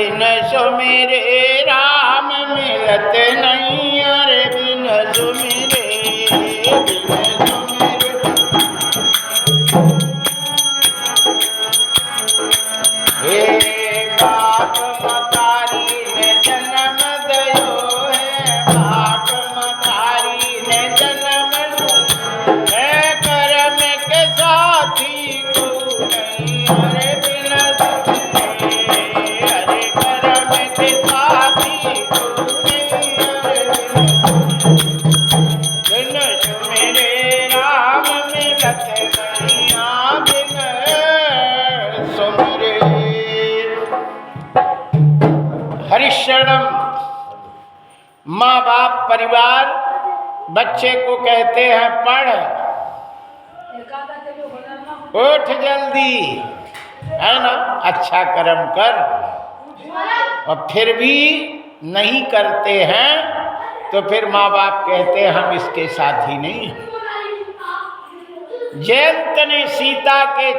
बिन Sumire Ram मिलत नहीं, अरे बिन सुमिरे हे बाप मतारी ने जन्म दयो है, बाप मतारी ने जन्म है, कर्म के साथी को नहीं, अरे बिन सुमिरे, अरे कर्म के साथी को नहीं, अरे बिन सुमिरे राम मिलत नहीं, बिन सुमिरे। हरिशरणम माँ बाप परिवार बच्चे को कहते हैं पढ़, उठ जल्दी, है ना, अच्छा कर्म कर, और फिर भी नहीं करते हैं तो फिर माँ बाप कहते हैं हम इसके साथी नहीं। जयंत ने सीता के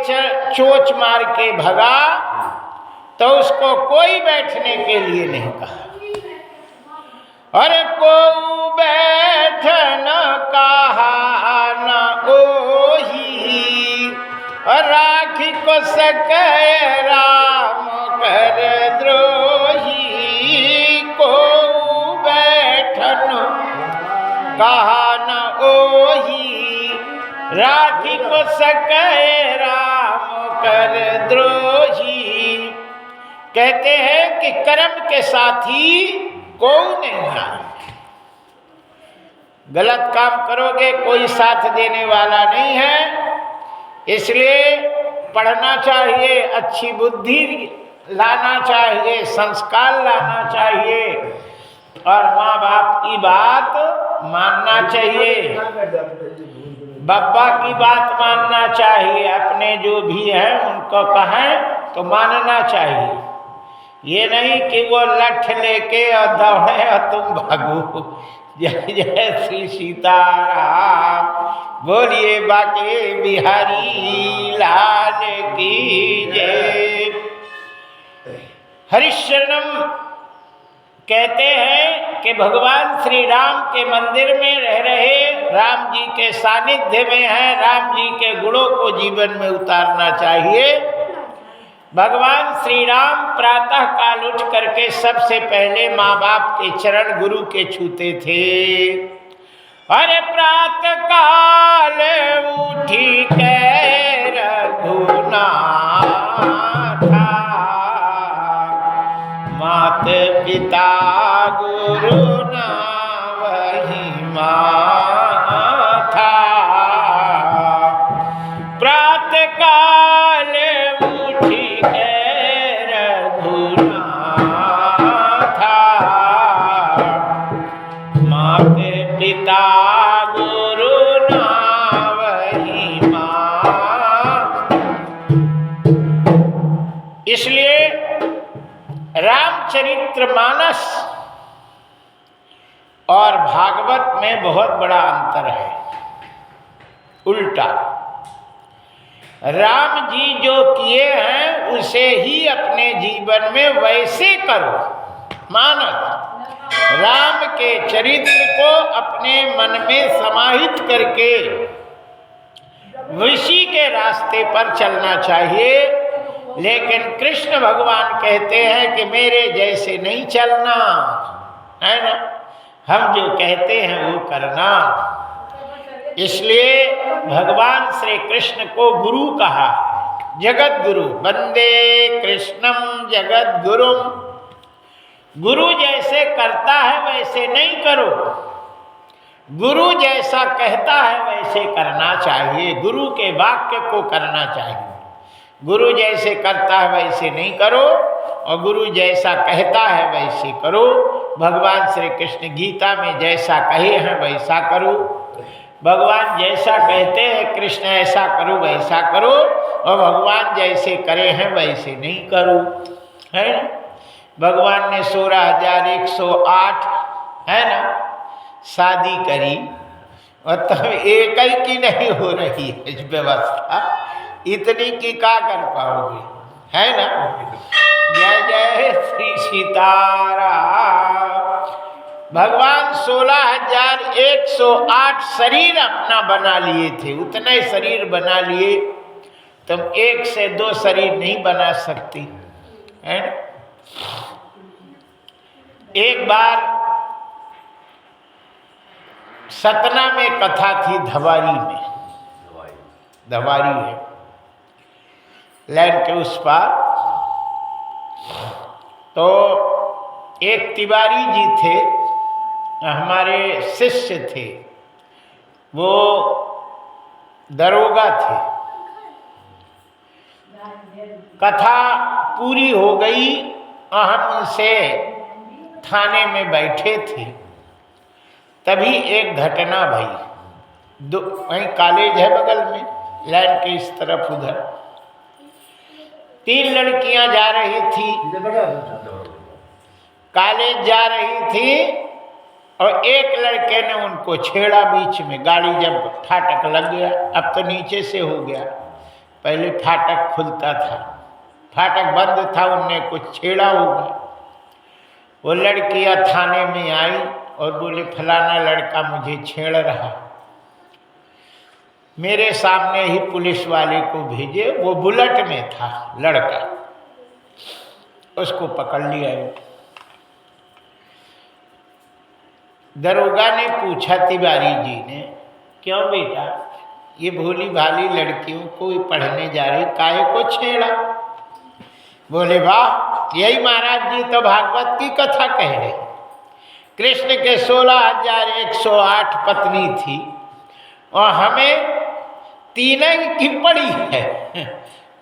चोंच मार के भगा तो उसको कोई बैठने के लिए नहीं कहा, अरे को बैठ न कहा न ओही, राखी को सके राम कर द्रोही, को बैठ न कहा न ओही, राखी को सके राम कर द्रोही। कहते हैं कि कर्म के साथी कोई नहीं है, गलत काम करोगे कोई साथ देने वाला नहीं है, इसलिए पढ़ना चाहिए, अच्छी बुद्धि लाना चाहिए, संस्कार लाना चाहिए, और माँ बाप की बात मानना चाहिए, बाबा की बात मानना चाहिए, अपने जो भी है उनको कहें तो मानना चाहिए। ये नहीं कि वो लठ लेके और दौड़े और तुम भागो। जय जय श्री सीताराम, बोलिए बाके बिहारी लाल की जय। हरिशरणम कहते हैं कि भगवान श्री राम के मंदिर में रह रहे, राम जी के सानिध्य में है, राम जी के गुणों को जीवन में उतारना चाहिए। भगवान श्री राम प्रातः काल उठ करके सबसे पहले माँ बाप के चरण गुरु के छूते थे। अरे प्रातः काल उठी के रघुनाथा, मात पिता गुरु ना वही माथा, प्रातः काल उठी के रघुनाथा, मात पिता गुरु ना वही माँ। इसलिए रामचरितमानस और भागवत में बहुत बड़ा अंतर है। उल्टा, राम जी जो किए हैं उसे ही अपने जीवन में वैसे करो। मानस राम के चरित्र को अपने मन में समाहित करके ऋषि के रास्ते पर चलना चाहिए। लेकिन कृष्ण भगवान कहते हैं कि मेरे जैसे नहीं चलना, है ना, हम जो कहते हैं वो करना। इसलिए भगवान श्री कृष्ण को गुरु कहा, जगत गुरु, वंदे कृष्णम जगत गुरु। गुरु जैसे करता है वैसे नहीं करो, गुरु जैसा कहता है वैसे करना चाहिए, गुरु के वाक्य को करना चाहिए। गुरु जैसे करता है वैसे नहीं करो, और गुरु जैसा कहता है वैसे करो। भगवान श्री कृष्ण गीता में जैसा कहे हैं वैसा करो। भगवान जैसा कहते हैं कृष्ण ऐसा करो वैसा करो, और भगवान जैसे करे हैं वैसे नहीं करो, है ना। भगवान ने 16,108 है ना शादी करी, और तब एक ही की नहीं हो रही है व्यवस्था, इतनी की क्या कर पाओगे, है ना। जय जय श्री चितारा। भगवान 16,108 शरीर अपना बना लिए थे, उतने शरीर बना लिए, तुम 1 से 2 शरीर नहीं बना सकती है। एक बार सतना में कथा थी, धवारी में, धवारी है लाइन के उस पार। तो एक तिवारी जी थे, हमारे शिष्य थे, वो दरोगा थे। कथा पूरी हो गई और हम उनसे थाने में बैठे थे, तभी एक घटना भई। वहीं कॉलेज है बगल में, लाइन के इस तरफ उधर 3 लड़कियां जा रही थी, कॉलेज जा रही थी, और एक लड़के ने उनको छेड़ा बीच में। गाड़ी जब फाटक लग गया, अब तो नीचे से हो गया, पहले फाटक खुलता था, फाटक बंद था, उनने कुछ छेड़ा होगा। वो लड़कियां थाने में आई और बोले फलाना लड़का मुझे छेड़ रहा। मेरे सामने ही पुलिस वाले को भेजे, वो बुलेट में था लड़का, उसको पकड़ लिया। दरोगा ने पूछा तिवारी जी ने, क्यों बेटा ये भोली भाली लड़कियों को पढ़ने जा रही, काहे को छेड़ा? बोले वाह, यही महाराज जी तो भागवत की कथा कह रहे। कृष्ण के 16,108 पत्नी थी और हमें 3 की पड़ी है।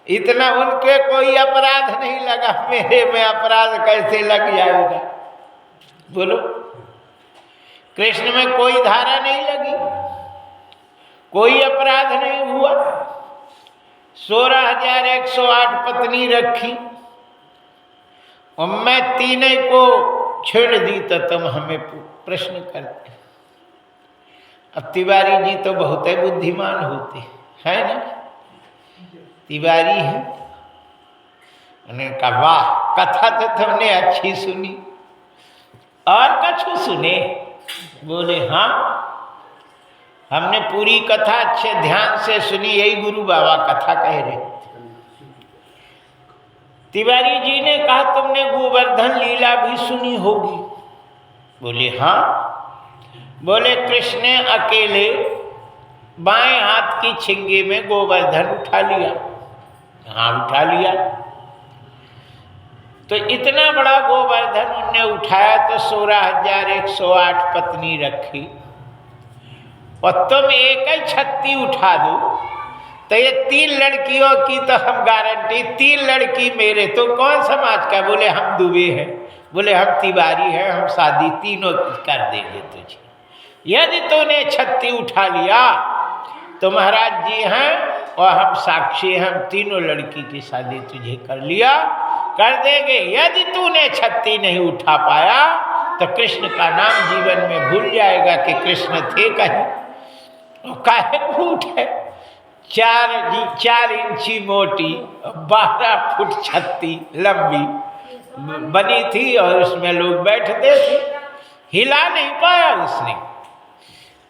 इतना उनके कोई अपराध नहीं लगा, मेरे में अपराध कैसे लग जाएगा? बोलो, कृष्ण में कोई धारा नहीं लगी, कोई अपराध नहीं हुआ। 16,108 पत्नी रखी और मैं 3 को छेड़ दी, तो तुम हमें प्रश्न करते। अब तिवारी जी तो बहुत ही बुद्धिमान होते है ना, तिवारी है। उन्होंने कहा वाह, कथा तो तुमने अच्छी सुनी, और कछु सुने? बोले हाँ, हमने पूरी कथा अच्छे ध्यान से सुनी, यही गुरु बाबा कथा कह रहे। तिवारी जी ने कहा तुमने गोवर्धन लीला भी सुनी होगी? बोले हाँ। बोले कृष्ण ने अकेले बाएं हाथ की छिंगे में गोवर्धन उठा लिया। हाँ उठा लिया। तो इतना बड़ा गोवर्धन उन्होंने उठाया, तो 16,108 पत्नी रखी, और तुम एक ही छत्ती उठा दो तो ये 3 लड़कियों की तो हम गारंटी, 3 लड़की मेरे, तो कौन समाज का? बोले हम दुबे हैं। बोले हम तिवारी हैं, हम शादी तीनों कर देंगे तुझे, यदि तूने छत्ती उठा लिया तो महाराज जी हैं और हम साक्षी हैं, हम तीनों लड़की की शादी तुझे कर देंगे। यदि तूने छत्ती नहीं उठा पाया तो कृष्ण का नाम जीवन में भूल जाएगा कि कृष्ण थे कहीं। और काहे को उठे? 4 इंची मोटी, 12 फुट छत्ती लंबी बनी थी और उसमें लोग बैठते थे, हिला नहीं पाया उसने।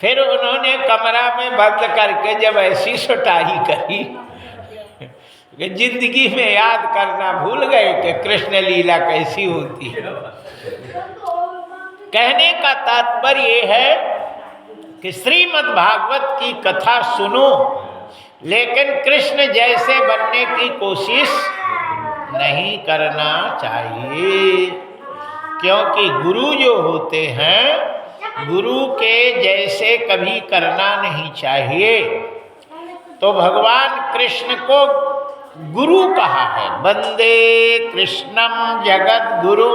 फिर उन्होंने कमरा में बंद करके जब ऐसी सुटाई करी कि जिंदगी में याद करना भूल गए कि कृष्ण लीला कैसी होती है। कहने का तात्पर्य है कि श्रीमद् भागवत की कथा सुनो, लेकिन कृष्ण जैसे बनने की कोशिश नहीं करना चाहिए, क्योंकि गुरु जो होते हैं गुरु के जैसे कभी करना नहीं चाहिए। तो भगवान कृष्ण को गुरु कहा है, वंदे कृष्णम जगत गुरु।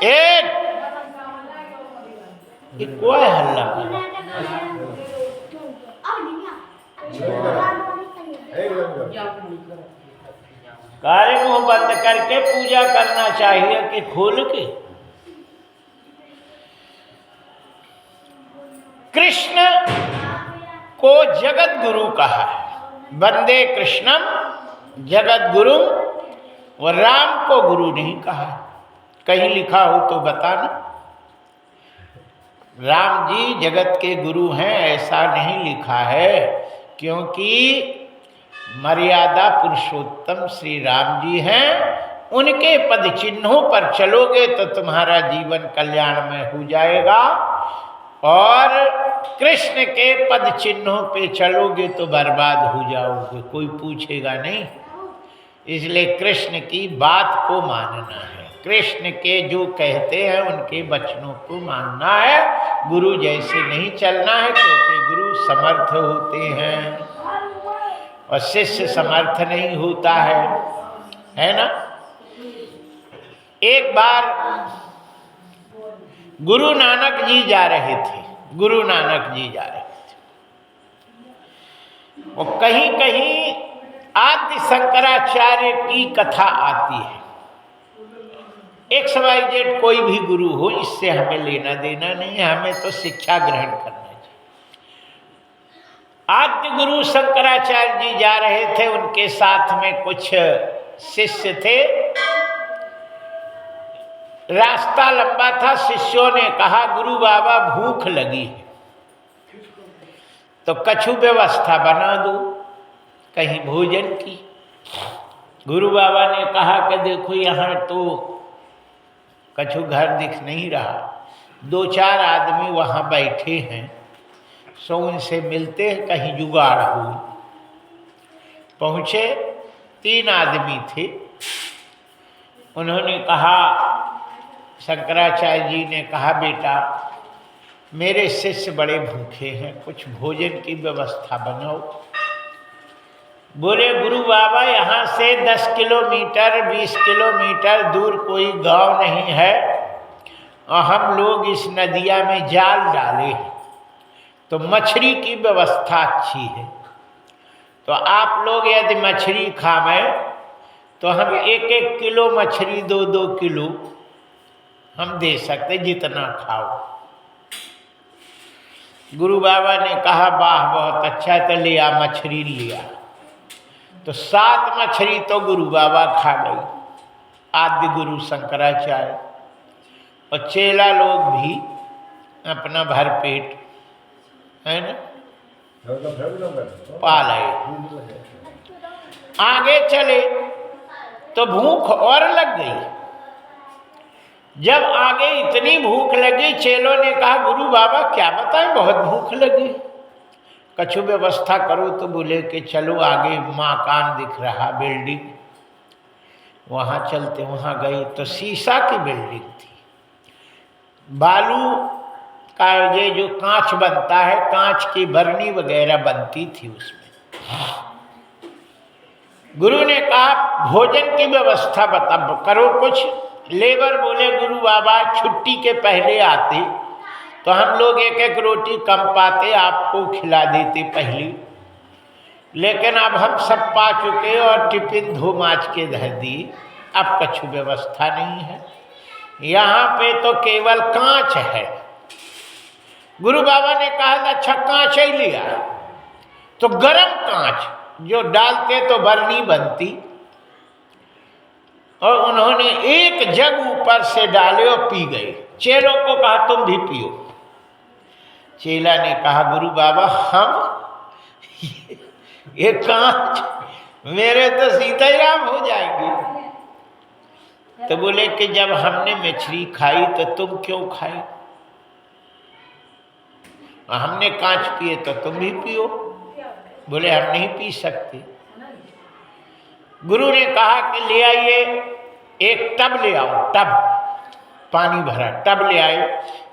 एक कोई हल्ला कार्य मुंह बंद करके पूजा करना चाहिए कि खोल के? कृष्ण को जगत गुरु कहा है, वंदे कृष्णम जगत गुरु और राम को गुरु नहीं कहा। कहीं लिखा हो तो बताना। राम जी जगत के गुरु हैं ऐसा नहीं लिखा है, क्योंकि मर्यादा पुरुषोत्तम श्री राम जी हैं। उनके पद चिन्हों पर चलोगे तो तुम्हारा जीवन कल्याणमय हो जाएगा, और कृष्ण के पद चिन्हों पे चलोगे तो बर्बाद हो जाओगे, कोई पूछेगा नहीं। इसलिए कृष्ण की बात को मानना है, कृष्ण के जो कहते हैं उनके वचनों को मानना है। गुरु जैसे नहीं चलना है, क्योंकि गुरु समर्थ होते हैं और शिष्य समर्थ नहीं होता है ना। एक बार गुरु नानक जी जा रहे थे, गुरु नानक जी जा रहे थे, और कहीं कहीं आदि शंकराचार्य की कथा आती है। XYZ कोई भी गुरु हो, इससे हमें लेना देना नहीं है, हमें तो शिक्षा ग्रहण करना चाहिए। आद्य गुरु शंकराचार्य जी जा रहे थे, उनके साथ में कुछ शिष्य थे। रास्ता लंबा था, शिष्यों ने कहा गुरु बाबा भूख लगी है, तो कछु व्यवस्था बना दो कहीं भोजन की। गुरु बाबा ने कहा कि देखो यहाँ तो कछु घर दिख नहीं रहा, 2-4 आदमी वहाँ बैठे हैं, सो उनसे मिलते हैं, कहीं जुगाड़ हो। पहुँचे, 3 आदमी थे। उन्होंने कहा, शंकराचार्य जी ने कहा बेटा मेरे शिष्य बड़े भूखे हैं, कुछ भोजन की व्यवस्था बनाओ। बोले गुरु बाबा यहाँ से 10 किलोमीटर 20 किलोमीटर दूर कोई गांव नहीं है, और हम लोग इस नदिया में जाल डाले हैं, तो मछली की व्यवस्था अच्छी है, तो आप लोग यदि मछली खावें तो हम 1-1 किलो मछली 2-2 किलो हम दे सकते, जितना खाओ। गुरु बाबा ने कहा वाह बहुत अच्छा, तो लिया मछली लिया, तो 7 मछली तो गुरु बाबा खा गई, आद्य गुरु शंकराचार्य, और चेला लोग भी अपना भर पेट है ना पा लाए। आगे चले तो भूख और लग गई। जब आगे इतनी भूख लगी, चेलों ने कहा गुरु बाबा क्या बताएं, बहुत भूख लगी, कछु व्यवस्था करो। तो बोले कि चलो आगे मकान दिख रहा, बिल्डिंग, वहाँ चलते। वहाँ गई तो शीशा की बिल्डिंग थी, बालू का ये जो कांच बनता है, कांच की बरनी वगैरह बनती थी उसमें। गुरु ने कहा भोजन की व्यवस्था बता करो कुछ। लेबर बोले गुरु बाबा छुट्टी के पहले आते तो हम लोग 1-1 रोटी कम पाते, आपको खिला देते पहली, लेकिन अब हम सब पा चुके और टिफिन धो माच के धर दी, अब कछु व्यवस्था नहीं है, यहाँ पे तो केवल कांच है। गुरु बाबा ने कहा अच्छा कांच ही लिया, तो गरम कांच जो डालते तो बरनी बनती, और उन्होंने 1 जग ऊपर से डाले और पी गए। चेलों को कहा तुम भी पियो। चेला ने कहा गुरु बाबा हम ये कांच मेरे तो सीता ही राम हो जाएगी। तो बोले कि जब हमने मछली खाई तो तुम क्यों खाई, हमने कांच पिए तो तुम भी पियो। बोले हम नहीं पी सकते। गुरु ने कहा कि ले आइए, एक टब ले आओ, टब पानी भरा टब ले आए।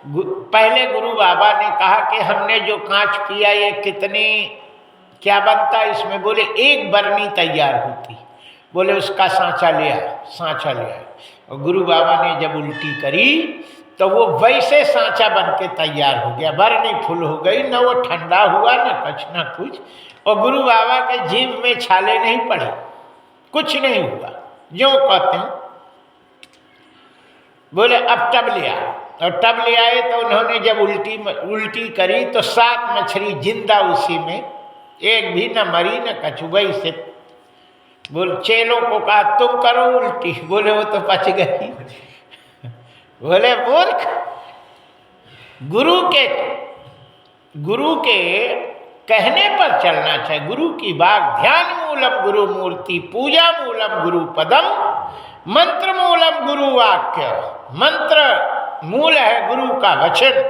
पहले गुरु बाबा ने कहा कि हमने जो कांच पिया ये कितनी क्या बनता है इसमें। बोले 1 बरनी तैयार होती। बोले उसका सांचा ले आए, सांचा ले आए। और गुरु बाबा ने जब उल्टी करी तो वो वैसे सांचा बन के तैयार हो गया, बरनी फुल हो गई, न वो ठंडा हुआ न कुछ। और गुरु बाबा के जीभ में छाले नहीं पड़े, कुछ नहीं हुआ, जो कहते हैं। बोले अब टब ले आए, और टब ले आए तो उन्होंने जब उल्टी करी तो 7 मछली जिंदा उसी में, एक भी न मरी न कछु, वही से बोल चेलों को कहा तुम करो उल्टी, बोले वो तो पच गई। बोले मूर्ख, गुरु के कहने पर चलना चाहिए। गुरु की बात, ध्यान मूलम गुरु मूर्ति, पूजा मूलम गुरु पदम, मंत्र मूलम गुरु वाक्य। मंत्र मूल है गुरु का वचन,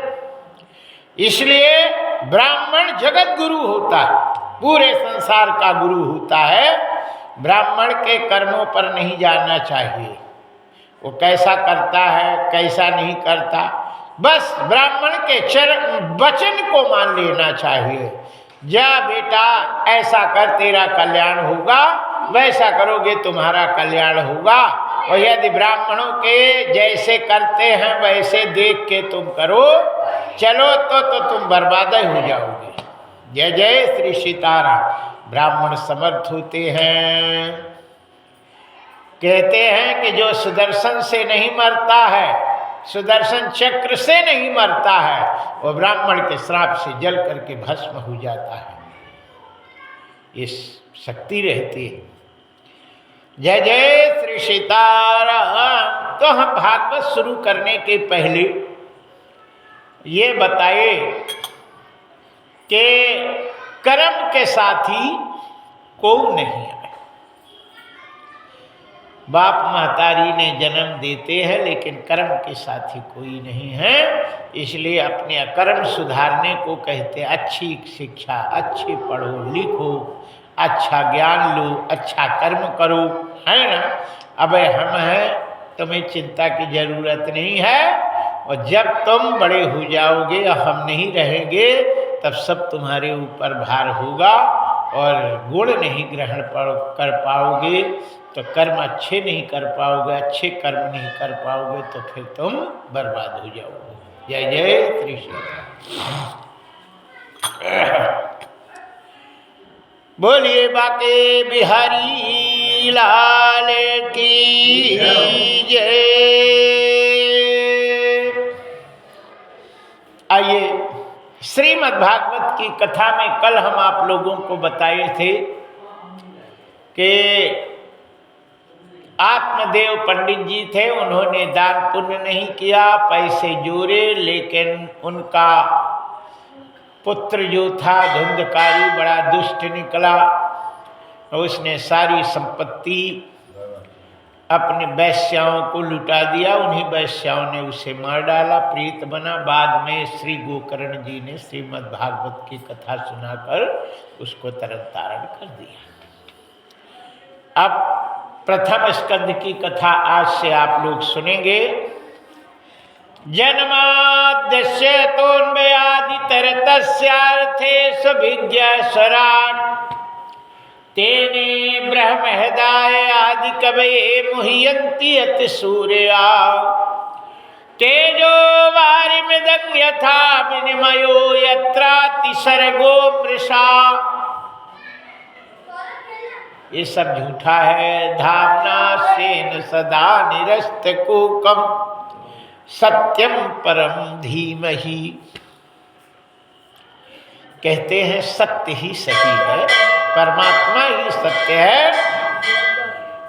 इसलिए ब्राह्मण जगत गुरु होता है, पूरे संसार का गुरु होता है। ब्राह्मण के कर्मों पर नहीं जाना चाहिए, वो कैसा करता है कैसा नहीं करता, बस ब्राह्मण के वचन को मान लेना चाहिए। जा बेटा ऐसा कर तेरा कल्याण होगा, वैसा करोगे तुम्हारा कल्याण होगा। और यदि ब्राह्मणों के जैसे करते हैं वैसे देख के तुम करो चलो तो तुम बर्बाद हो जाओगे। जय जय श्री सीताराम। ब्राह्मण समर्थ होते हैं, कहते हैं कि जो सुदर्शन से नहीं मरता है, सुदर्शन चक्र से नहीं मरता है, वो ब्राह्मण के श्राप से जल करके भस्म हो जाता है। इस शक्ति रहती है। जय जय श्री सीताराम। तो हम भागवत शुरू करने के पहले ये बताए कि कर्म के साथी को नहीं आए। बाप महतारी ने जन्म देते हैं लेकिन कर्म के साथी कोई नहीं है, इसलिए अपने अकर्म सुधारने को कहते हैं। अच्छी शिक्षा, अच्छी पढ़ो लिखो, अच्छा ज्ञान लो, अच्छा कर्म करो, है ना। अब हम हैं, तुम्हें चिंता की जरूरत नहीं है। और जब तुम बड़े हो जाओगे और हम नहीं रहेंगे तब सब तुम्हारे ऊपर भार होगा और गुण नहीं ग्रहण कर पाओगे, तो कर्म अच्छे नहीं कर पाओगे, अच्छे कर्म नहीं कर पाओगे तो फिर तुम बर्बाद हो जाओगे। जय जय श्री श्री। बोलिए बाके बिहारी लाल की जय। आइए, श्रीमद् भागवत की कथा में कल हम आप लोगों को बताए थे कि आत्मदेव पंडित जी थे, उन्होंने दान पुण्य नहीं किया, पैसे जोड़े, लेकिन उनका पुत्र जो था धुंधकारी बड़ा दुष्ट निकला। उसने सारी संपत्ति अपने वैश्याओं को लुटा दिया, उन्हीं वैश्याओं ने उसे मार डाला, प्रेत बना। बाद में श्री गोकर्ण जी ने श्रीमद् भागवत की कथा सुनाकर उसको तरन तारण कर दिया। अब प्रथम स्कंद की कथा आज से आप लोग सुनेंगे। जन्माद्यस्य तोन्मयादितरतस्यार्थे सभिज्ञ स्वराट तेने ब्रह्महृदाय आदि कवये मुह्यन्ति अति सूर्या तेजो वारिमृदं यथा विनिमयो यत्राति सर्गो मृषा। ये सब झूठा है। धाम्ना सेन सदा निरस्तकूकम सत्यम परम धीमहि। कहते हैं सत्य ही सही है, परमात्मा ही सत्य है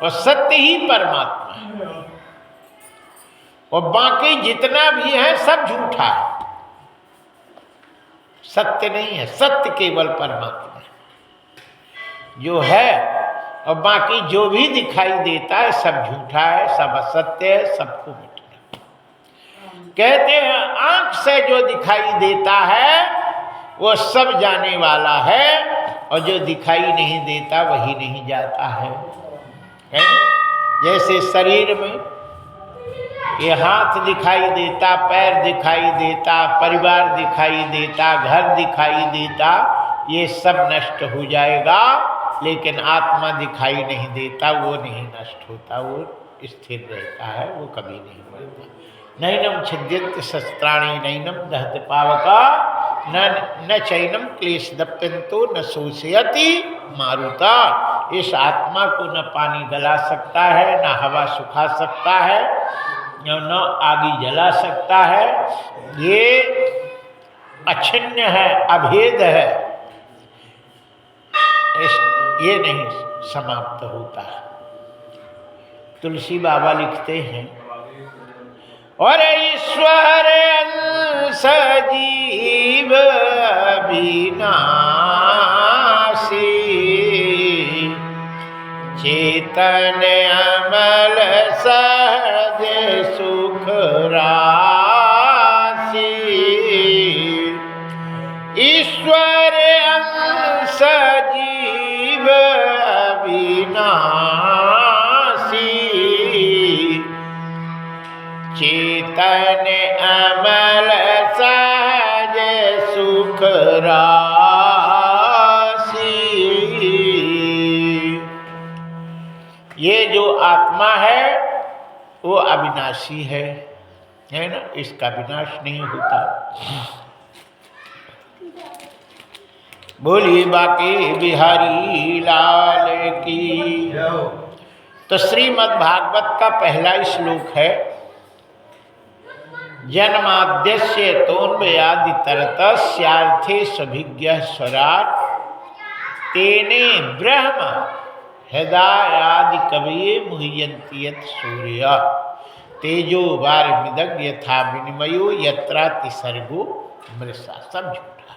और सत्य ही परमात्मा है, और बाकी जितना भी है सब झूठा है, सत्य नहीं है। सत्य केवल परमात्मा है जो है, और बाकी जो भी दिखाई देता है सब झूठा है, सब असत्य है, सबको मिटना। कहते हैं आंख से जो दिखाई देता है वो सब जाने वाला है, और जो दिखाई नहीं देता वही नहीं जाता है। जैसे शरीर में ये हाथ दिखाई देता, पैर दिखाई देता, परिवार दिखाई देता, घर दिखाई देता, ये सब नष्ट हो जाएगा, लेकिन आत्मा दिखाई नहीं देता, वो नहीं नष्ट होता, वो स्थिर रहता है, वो कभी नहीं मरता। नैनम छिद्यन्ति शस्त्राणि नैनम दहति पावका न चैनम क्लेश दप्यंतो न शोषयति मारुता। इस आत्मा को न पानी गला सकता है, न हवा सुखा सकता है, न आगी जला सकता है। ये अछिन्न है, अभेद है, ये नहीं समाप्त होता है। तुलसी बाबा लिखते हैं, और ईश्वर अंश जीव विनाशी, चेतन अमल सहज सुख राशि। ईश्वर अंश जीव विनाशी, चेतन अमल सहज सुख राशि। ये जो आत्मा है वो अविनाशी है ना, इसका विनाश नहीं होता। बोलिए बाकी बिहारी लाल की। तो श्रीमद् भागवत का पहला श्लोक है, जन्माद्यस्य तोन्वयादितरतस्यार्थे सभिज्ञः स्वराट्, तेने ब्रह्म हृदयादि कवये मुह्यन्ति यत् सूर्यः, तेजो वारिमृदं यथा विनिमयो यत्राति सर्गो मृषा। सब झूठा।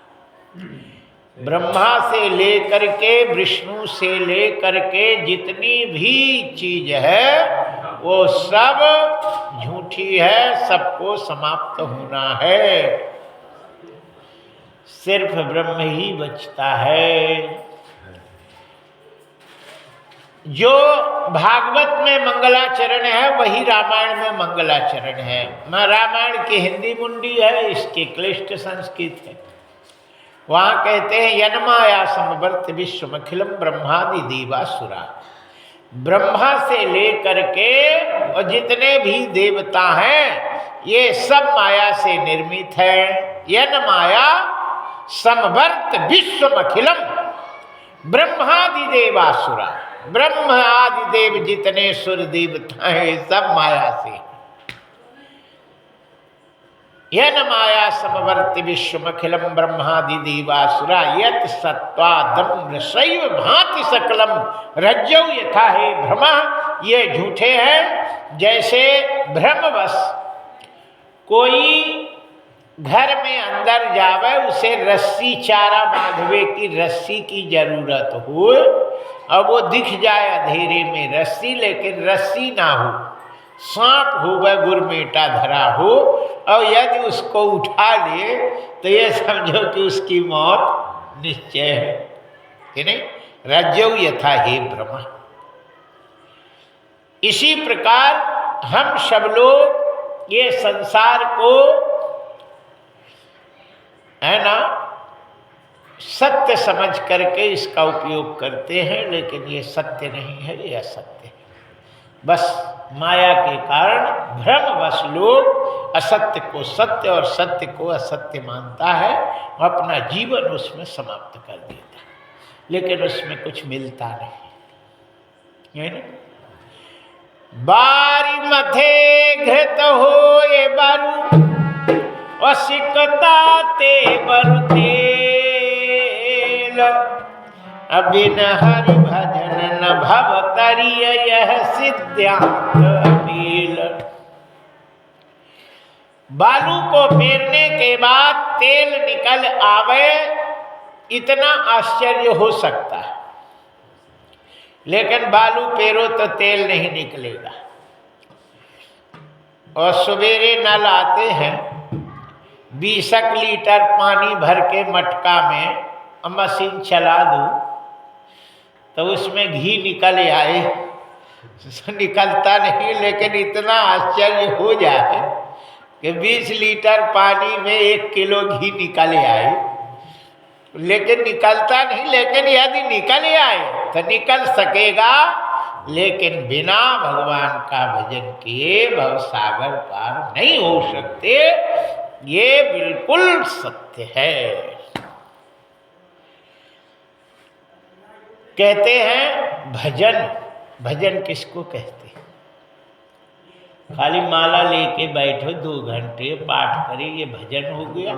ब्रह्मा से लेकर के विष्णु से लेकर के जितनी भी चीज है वो सब झूठी है, सबको समाप्त होना है, सिर्फ ब्रह्म ही बचता है। जो भागवत में मंगलाचरण है वही रामायण में मंगलाचरण है। रामायण की हिंदी मुंडी है, इसके क्लिष्ट संस्कृत है। वहाँ कहते हैं, यन्माया समवर्त विश्वमखिलम ब्रह्मादि देवासुरा। ब्रह्मा से लेकर के और जितने भी देवता हैं ये सब माया से निर्मित है। यन्माया समवर्त विश्वमखिलम ब्रह्मादि देवासुरा। ब्रह्म आदि देव जितने सुर देवता हैं सब माया से। यन माया समवर्ति विश्वमखिलम ब्रह्मादि देवासुरा, यत् सत्त्वादं शैव भाति सकलम रज्जौ यथा हे भ्रमा। ये झूठे हैं। जैसे भ्रमवश कोई घर में अंदर जावे, उसे रस्सी चारा बांधवे की रस्सी की जरूरत हो और वो दिख जाए अंधेरे में रस्सी, लेकिन रस्सी ना हो, सांप हो वह गुरमेटा धरा हो और यदि उसको उठा ले तो ये समझो कि उसकी मौत निश्चय है कि नहीं। रज्जौ यथा हे ब्रह्मा। इसी प्रकार हम सब लोग ये संसार को है ना सत्य समझ करके इसका उपयोग करते हैं, लेकिन ये सत्य नहीं है, ये असत्य है। बस माया के कारण भ्रमवश लोग असत्य को सत्य और सत्य को असत्य मानता है और अपना जीवन उसमें समाप्त कर देता है, लेकिन उसमें कुछ मिलता नहीं है ना। बारी मथे घृत हो ये बारू और सिकता ते बरुतेल, अबिन हरि भजन न भव तरिय यह सिद्धांत अपील। बालू को फेरने के बाद तेल निकल आवे, इतना आश्चर्य हो सकता है, लेकिन बालू पेरो तो तेल नहीं निकलेगा। और सवेरे नल आते हैं, 20 लीटर पानी भर के मटका में मशीन चला दूं तो उसमें घी निकल आए, निकलता नहीं, लेकिन इतना आश्चर्य हो जाए कि 20 लीटर पानी में 1 किलो घी निकल आए, लेकिन निकलता नहीं। लेकिन यदि निकल आए तो निकल सकेगा, लेकिन बिना भगवान का भजन किए भवसागर पार नहीं हो सकते। ये बिल्कुल सत्य है। कहते हैं भजन, भजन किसको कहते हैं? खाली माला लेके बैठो 2 घंटे पाठ करे, ये भजन हो गया?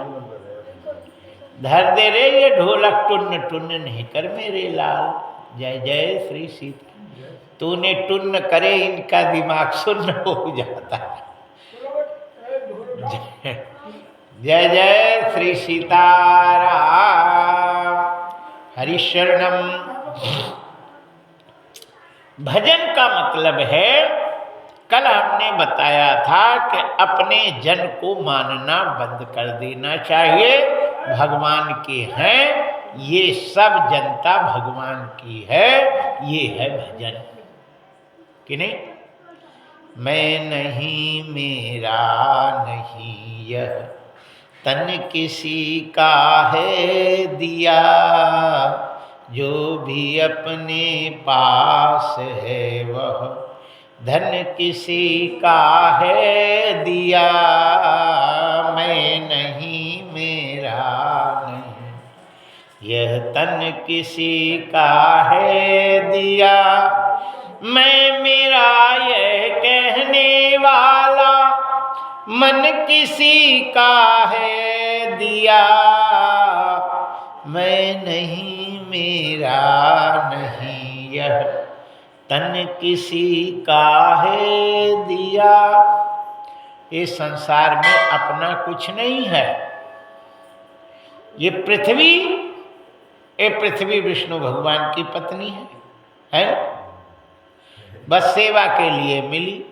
धर दे रे ये ढोलक टुन्न टुन्न नहीं कर मेरे लाल, जय जय श्री सीता। तूने टुन्न करे इनका दिमाग सुन्न हो जाता है। जय जय श्री सीताराम। हरिशरणम। भजन का मतलब है, कल हमने बताया था कि अपने जन को मानना बंद कर देना चाहिए। भगवान के हैं, ये सब जनता भगवान की है, ये है भजन कि नहीं। मैं नहीं मेरा नहीं यह तन किसी का है दिया, जो भी अपने पास है वह धन किसी का है दिया। मैं नहीं मेरा नहीं यह तन किसी का है दिया। मैं मेरा यह कहने वाला मन किसी का है दिया। मैं नहीं मेरा नहीं यह तन किसी का है दिया। इस संसार में अपना कुछ नहीं है। ये पृथ्वी विष्णु भगवान की पत्नी है? बस सेवा के लिए मिली।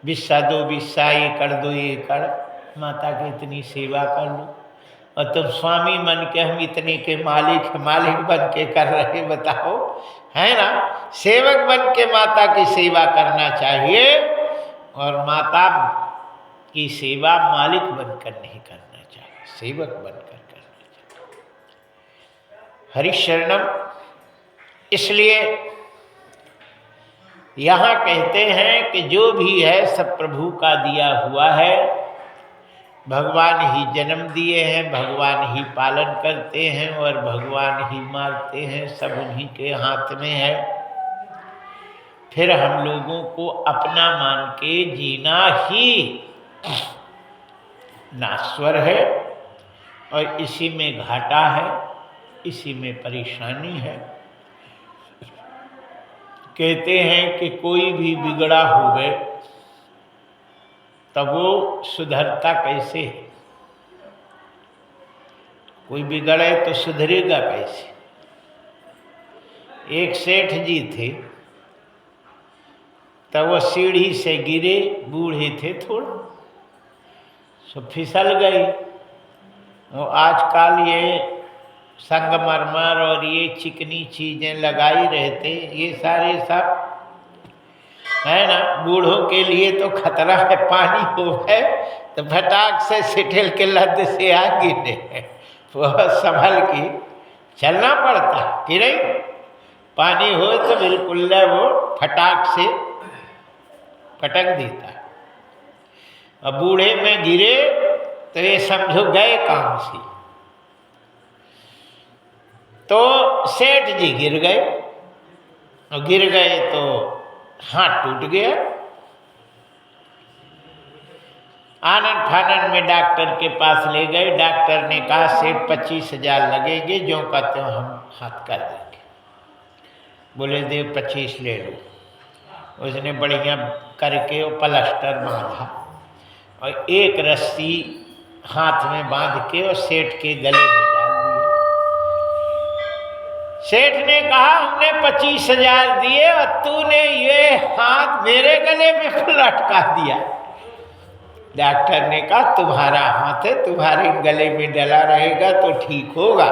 बिस्सा दो बिस्सा, ये कर दो ये कर, माता की इतनी सेवा कर लो। और तुम स्वामी मन के हम इतने के मालिक बन के कर रहे, बताओ, है ना। सेवक बन के माता की सेवा करना चाहिए, और माता की सेवा मालिक बनकर नहीं करना चाहिए, सेवक बनकर करना चाहिए। हरिशरणम। इसलिए यहाँ कहते हैं कि जो भी है सब प्रभु का दिया हुआ है। भगवान ही जन्म दिए हैं, भगवान ही पालन करते हैं और भगवान ही मारते हैं, सब उन्हीं के हाथ में है। फिर हम लोगों को अपना मान के जीना ही नाश्वर है, और इसी में घाटा है, इसी में परेशानी है। कहते हैं कि कोई भी बिगड़ा हो गए तब वो सुधरता कैसे है? कोई बिगड़े तो सुधरेगा कैसे? एक सेठ जी थे, तब वो सीढ़ी से गिरे, बूढ़े थे थोड़ा, सो फिसल गई। वो आजकल ये संगमरमर और ये चिकनी चीजें लगाई रहते, ये सारे सब है ना, बूढ़ों के लिए तो खतरा है। पानी हो है तो फटाक से सिटिल के लद से आ गिरे, वह संभल के चलना पड़ता कि नहीं। पानी हो तो बिल्कुल वो फटाक से पटक देता है। और बूढ़े में गिरे तो ये समझो गए काम से। तो सेठ जी गिर गए, और गिर गए तो हाथ टूट गया। आनंद फानन में डॉक्टर के पास ले गए। डॉक्टर ने कहा सेठ 25,000 लगेंगे, जो का त्यों हम हाथ कर देंगे। बोले देव 25 ले लो। उसने बढ़िया करके वो प्लास्टर बांधा और एक रस्सी हाथ में बांध के और सेठ के गले में डाल दिया। सेठ ने कहा हमने 25,000 दिए और तूने ये हाथ मेरे गले में लटका दिया। डॉक्टर ने कहा तुम्हारा हाथ है, तुम्हारे गले में डला रहेगा तो ठीक होगा,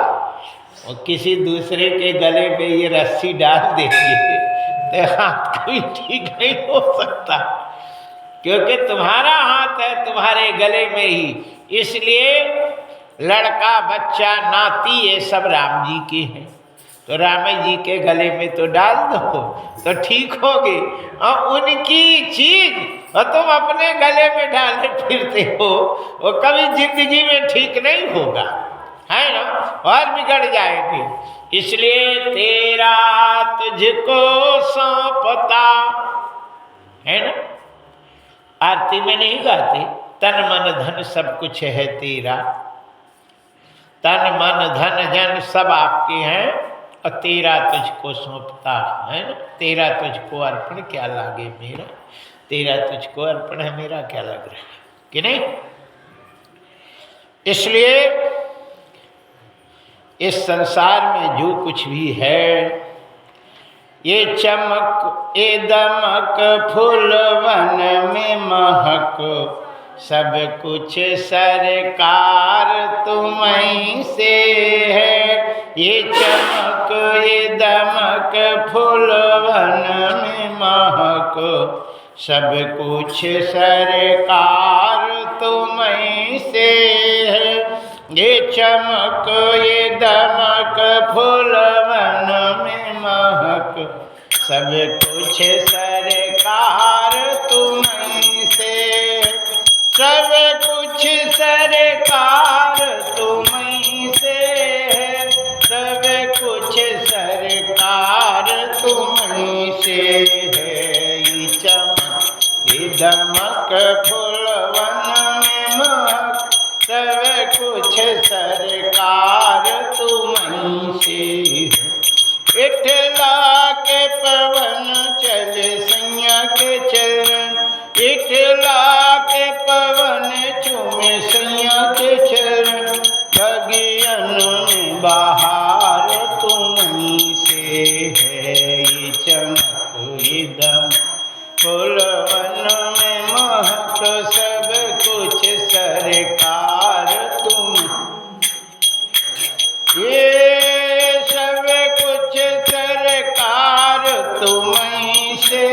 और किसी दूसरे के गले में ये रस्सी डाल देंगे तो हाथ कभी ठीक नहीं हो सकता, क्योंकि तुम्हारा हाथ है तुम्हारे गले में ही। इसलिए लड़का बच्चा नाती ये सब राम जी के हैं, तो राम जी के गले में तो डाल दो तो ठीक होगी। और उनकी चीज और तुम अपने गले में डाले फिरते हो, वो कभी जिंदगी में ठीक नहीं होगा, है ना, और बिगड़ जाएगी। इसलिए तेरा तुझको सौंपता, है ना। आरती में नहीं गाते तन मन धन सब कुछ है तेरा, तन मन धन जन सब आपके हैं, और तेरा तुझको सौंपता है ना, तेरा तुझको अर्पण क्या लागे मेरा, तेरा तुझको अर्पण है मेरा क्या लग रहा है कि नहीं। इसलिए इस संसार में जो कुछ भी है, ये चमक ये दमक फूलवन में महक, सब कुछ सरकार तुम्हीं से है। ये चमक ये दमक फूलवन में महक, सब कुछ सरकार तुम्हीं से है। ये चमक ये दमक फूलवन में महक, सब कुछ सरकार तुम्हीं से, सब कुछ सरकार तुम्हीं से है, सब कुछ सरकार तुम्हीं से है। ये चमक ये दमक फूलवन में महक, सब कुछ सरकार तुम्हीं से है। इठला के पवन चले सैया के चरण, इठला के पवन चूमे सैया के चरण, बगियन में बहार तुम्हीं से है। ये चमक ये दम फूलवन में महक, सब कुछ सरकार तुम, ये सब कुछ सरकार तुम्हीं से,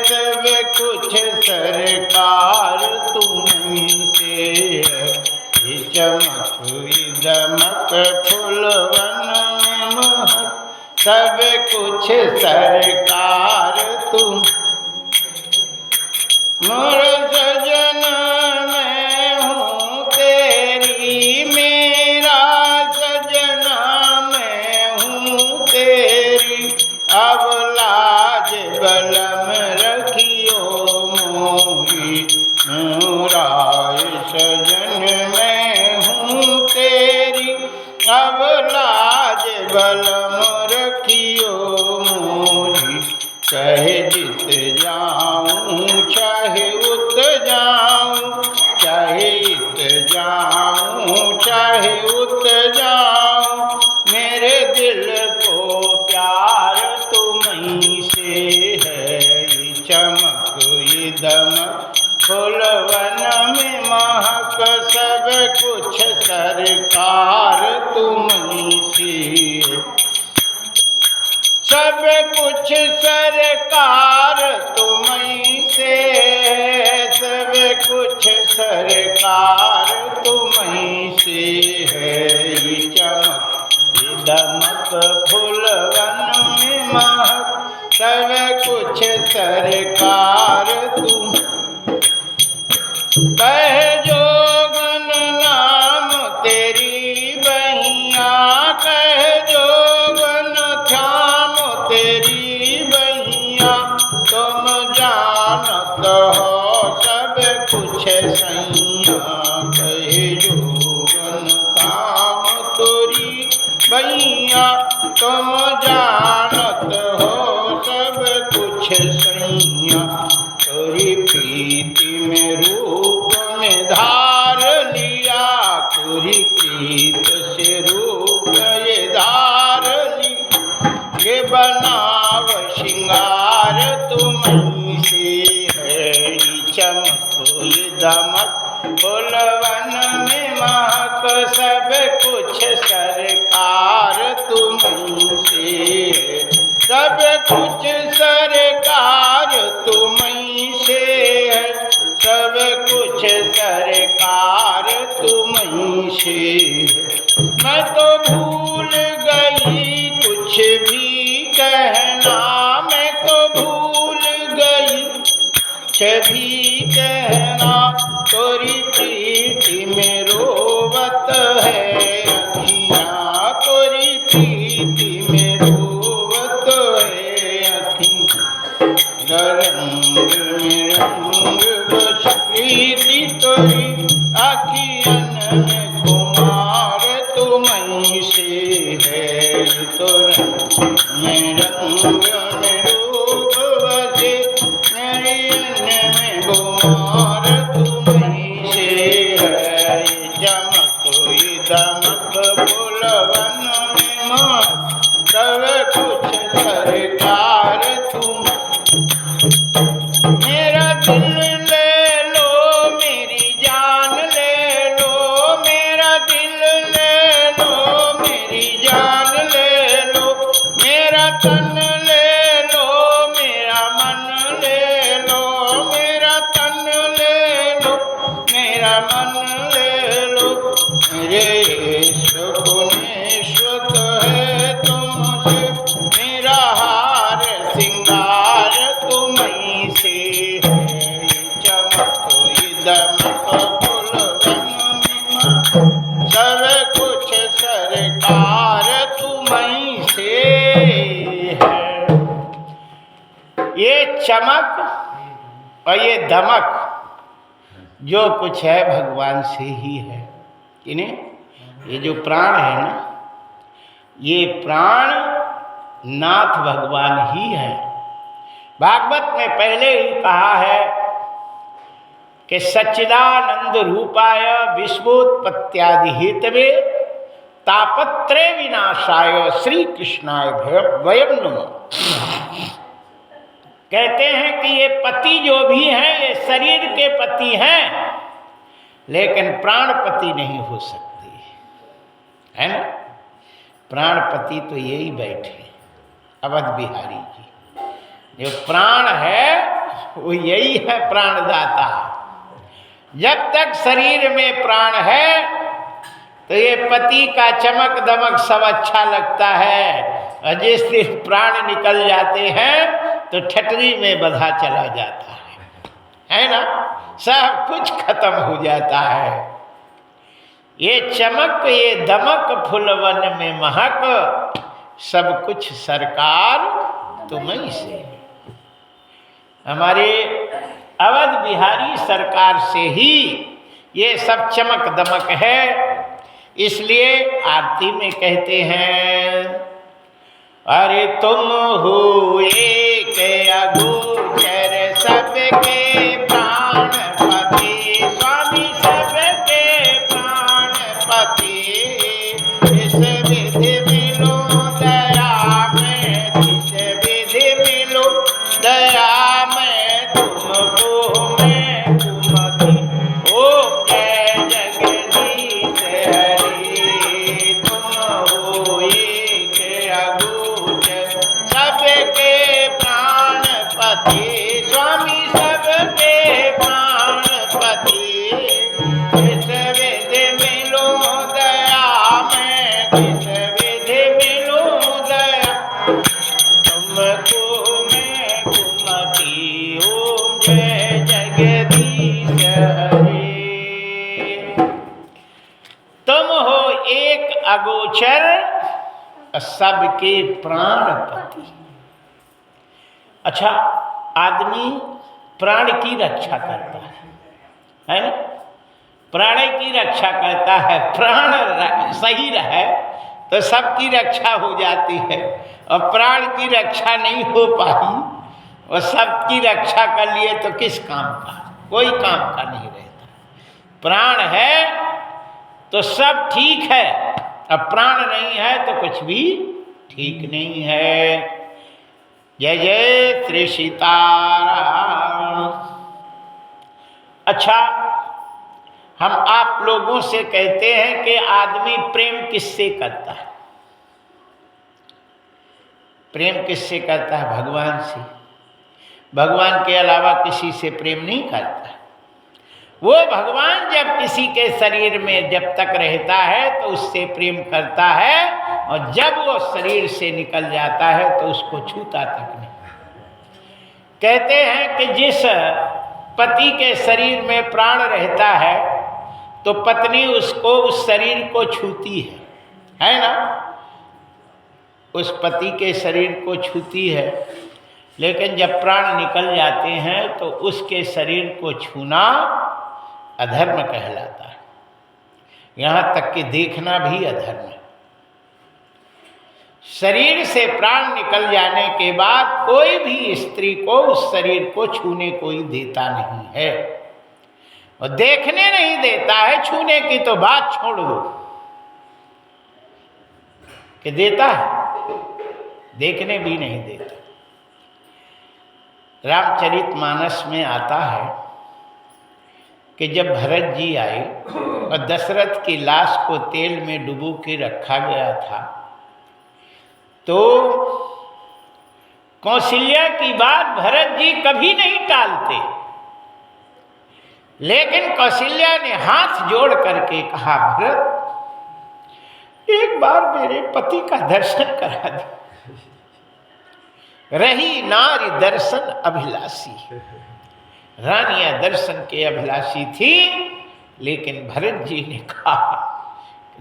सब कुछ सरकार तुम्हीं से है। ये चमक ये दमक फूलवन में महक, सब कुछ सरकार तुम। मोर सजन मैं हूँ तेरी, मेरा सजना मैं हूँ तेरी, अब लाज बलम रखियो मोरी, मोरा सजन मैं हूँ तेरी, अब लाज बलम रखियो मोरी। चाहे जित जाऊं चाहे उत जाऊं, चाहे इत जाऊं चाहे उत जाऊं, मेरे दिल को प्यार तुम्हीं से है। ये चमक ये दमक फूलवन में महक, सब कुछ सरकार तुम्हीं से, सब कुछ सरकार तुम्हीं से, सब कुछ सरकार तुम्हीं से है। ये चमक ये दमक फूलवन में महक, सब कुछ सरकार तुम। कह जोगन नाम तेरी बहिया, कह जोगन ध्यान तेरी बहिया, तुम जानत हो सब कुछ सैया। कह जोगन काम तोरी बहिया, तुम जानत हो सब कुछ सैया। तोरी प्रीति में रूप में धार लिया, तोरी प्रीत से रूप ये धार ली, ये बनाव श्रृंगार तुम्हीं से है। ये चमक ये दमक फूलवन में महक, सब कुछ सरकार तुम्हीं से है। सब कुछ सरकार तुम्हीं से है, सब कुछ सरकार तुम्हीं से है। मैं तो भूल गई कुछ भी कहना, मैं तो भूल गई कुछ भी कहना, तोरी प्रीति में रोवत है अखियाँ, तोरी प्रीति में रोवत है अखियाँ। रंग में रंग बस प्रीति तोरी अखियन में कुमार तुम्हीं से है। तो और तुम्हीं से है। ये चमक ये दमक फुलवन में महक, सब कुछ सरकार तुम। मेरा दिल ले लो मेरी जान ले लो, मेरा दिल ले लो मेरी जान ले लो, मेरा तन ले लो मेरा मन ले लो, मेरा तन ले लो मेरा मन ले लो। मेरे सुकुनेश्वत है तुमसे, मेरा हार सिंगार तुम्हीं से है। ये चमक ये दमक फुलवन में महक, सब कुछ सरकार तुम्हीं से है। ये चमक और ये दमक जो कुछ है भगवान से ही है। इन्हें ये जो प्राण है ना, ये प्राण नाथ भगवान ही है। भागवत में पहले ही कहा है कि सच्चिदानंद रूपाय विश्वोत्पत्त्यादि हेतवे तापत्रय विनाशाय श्री कृष्णाय वयम नमः। कहते हैं कि ये पति जो भी हैं ये शरीर के पति हैं, लेकिन प्राणपति नहीं हो सकते, है ना। प्राणपति तो यही बैठे अवध बिहारी जी। जो प्राण है वो यही है प्राणदाता। जब तक शरीर में प्राण है तो ये पति का चमक दमक सब अच्छा लगता है, और जिस दिन प्राण निकल जाते हैं तो ठटरी में बधा चला जाता है ना। सब कुछ खत्म हो जाता है। ये चमक ये दमक फुलवन में महक, सब कुछ सरकार तुम्हीं से। हमारे अवध बिहारी सरकार से ही ये सब चमक दमक है। इसलिए आरती में कहते हैं, अरे तुम हो एक अगोचर सबके प्राणपति, स्वामी सबके प्राणपति। इस विधि मिलो दया में, इस विधि मिलो दया में, तुमको मैं कुमति। ओम जय जगदीश हरि, तुम हो एक अगोचर सबके प्राणपति, स्वामी सबके प्राणपति। इस विधि मिलो दया में, इस विधि मिलो दया, तुमको मैं कुमति। ओम जय जगदीश हरि। तुम हो एक अगोचर सबके प्राणपति। अच्छा, आदमी प्राण की रक्षा करता है ना। प्राण की रक्षा करता है। प्राण सही रहे तो सबकी रक्षा हो जाती है, और प्राण की रक्षा नहीं हो पाई और सबकी रक्षा कर लिए तो किस काम का, कोई काम का नहीं रहता। प्राण है तो सब ठीक है, अब प्राण नहीं है तो कुछ भी ठीक नहीं है। जय जय श्री सीताराम। अच्छा, हम आप लोगों से कहते हैं कि आदमी प्रेम किससे करता है? प्रेम किससे करता है? भगवान से। भगवान के अलावा किसी से प्रेम नहीं करता है। वो भगवान जब किसी के शरीर में जब तक रहता है तो उससे प्रेम करता है, और जब वो शरीर से निकल जाता है तो उसको छूता तक नहीं। कहते हैं कि जिस पति के शरीर में प्राण रहता है तो पत्नी उसको, उस शरीर को छूती है ना। उस पति के शरीर को छूती है, लेकिन जब प्राण निकल जाते हैं तो उसके शरीर को छूना अधर्म कहलाता है। यहाँ तक कि देखना भी अधर्म है। शरीर से प्राण निकल जाने के बाद कोई भी स्त्री को उस शरीर को छूने कोई देता नहीं है, और देखने नहीं देता है। छूने की तो बात छोड़ दो कि देता है, देखने भी नहीं देता। रामचरितमानस में आता है कि जब भरत जी आए और दशरथ की लाश को तेल में डुबो के रखा गया था, तो कौशल्या की बात भरत जी कभी नहीं टालते, लेकिन कौशल्या ने हाथ जोड़ करके कहा, भरत एक बार मेरे पति का दर्शन करा दे। रही नारी दर्शन अभिलाषी, रानियां दर्शन के अभिलाषी थी, लेकिन भरत जी ने कहा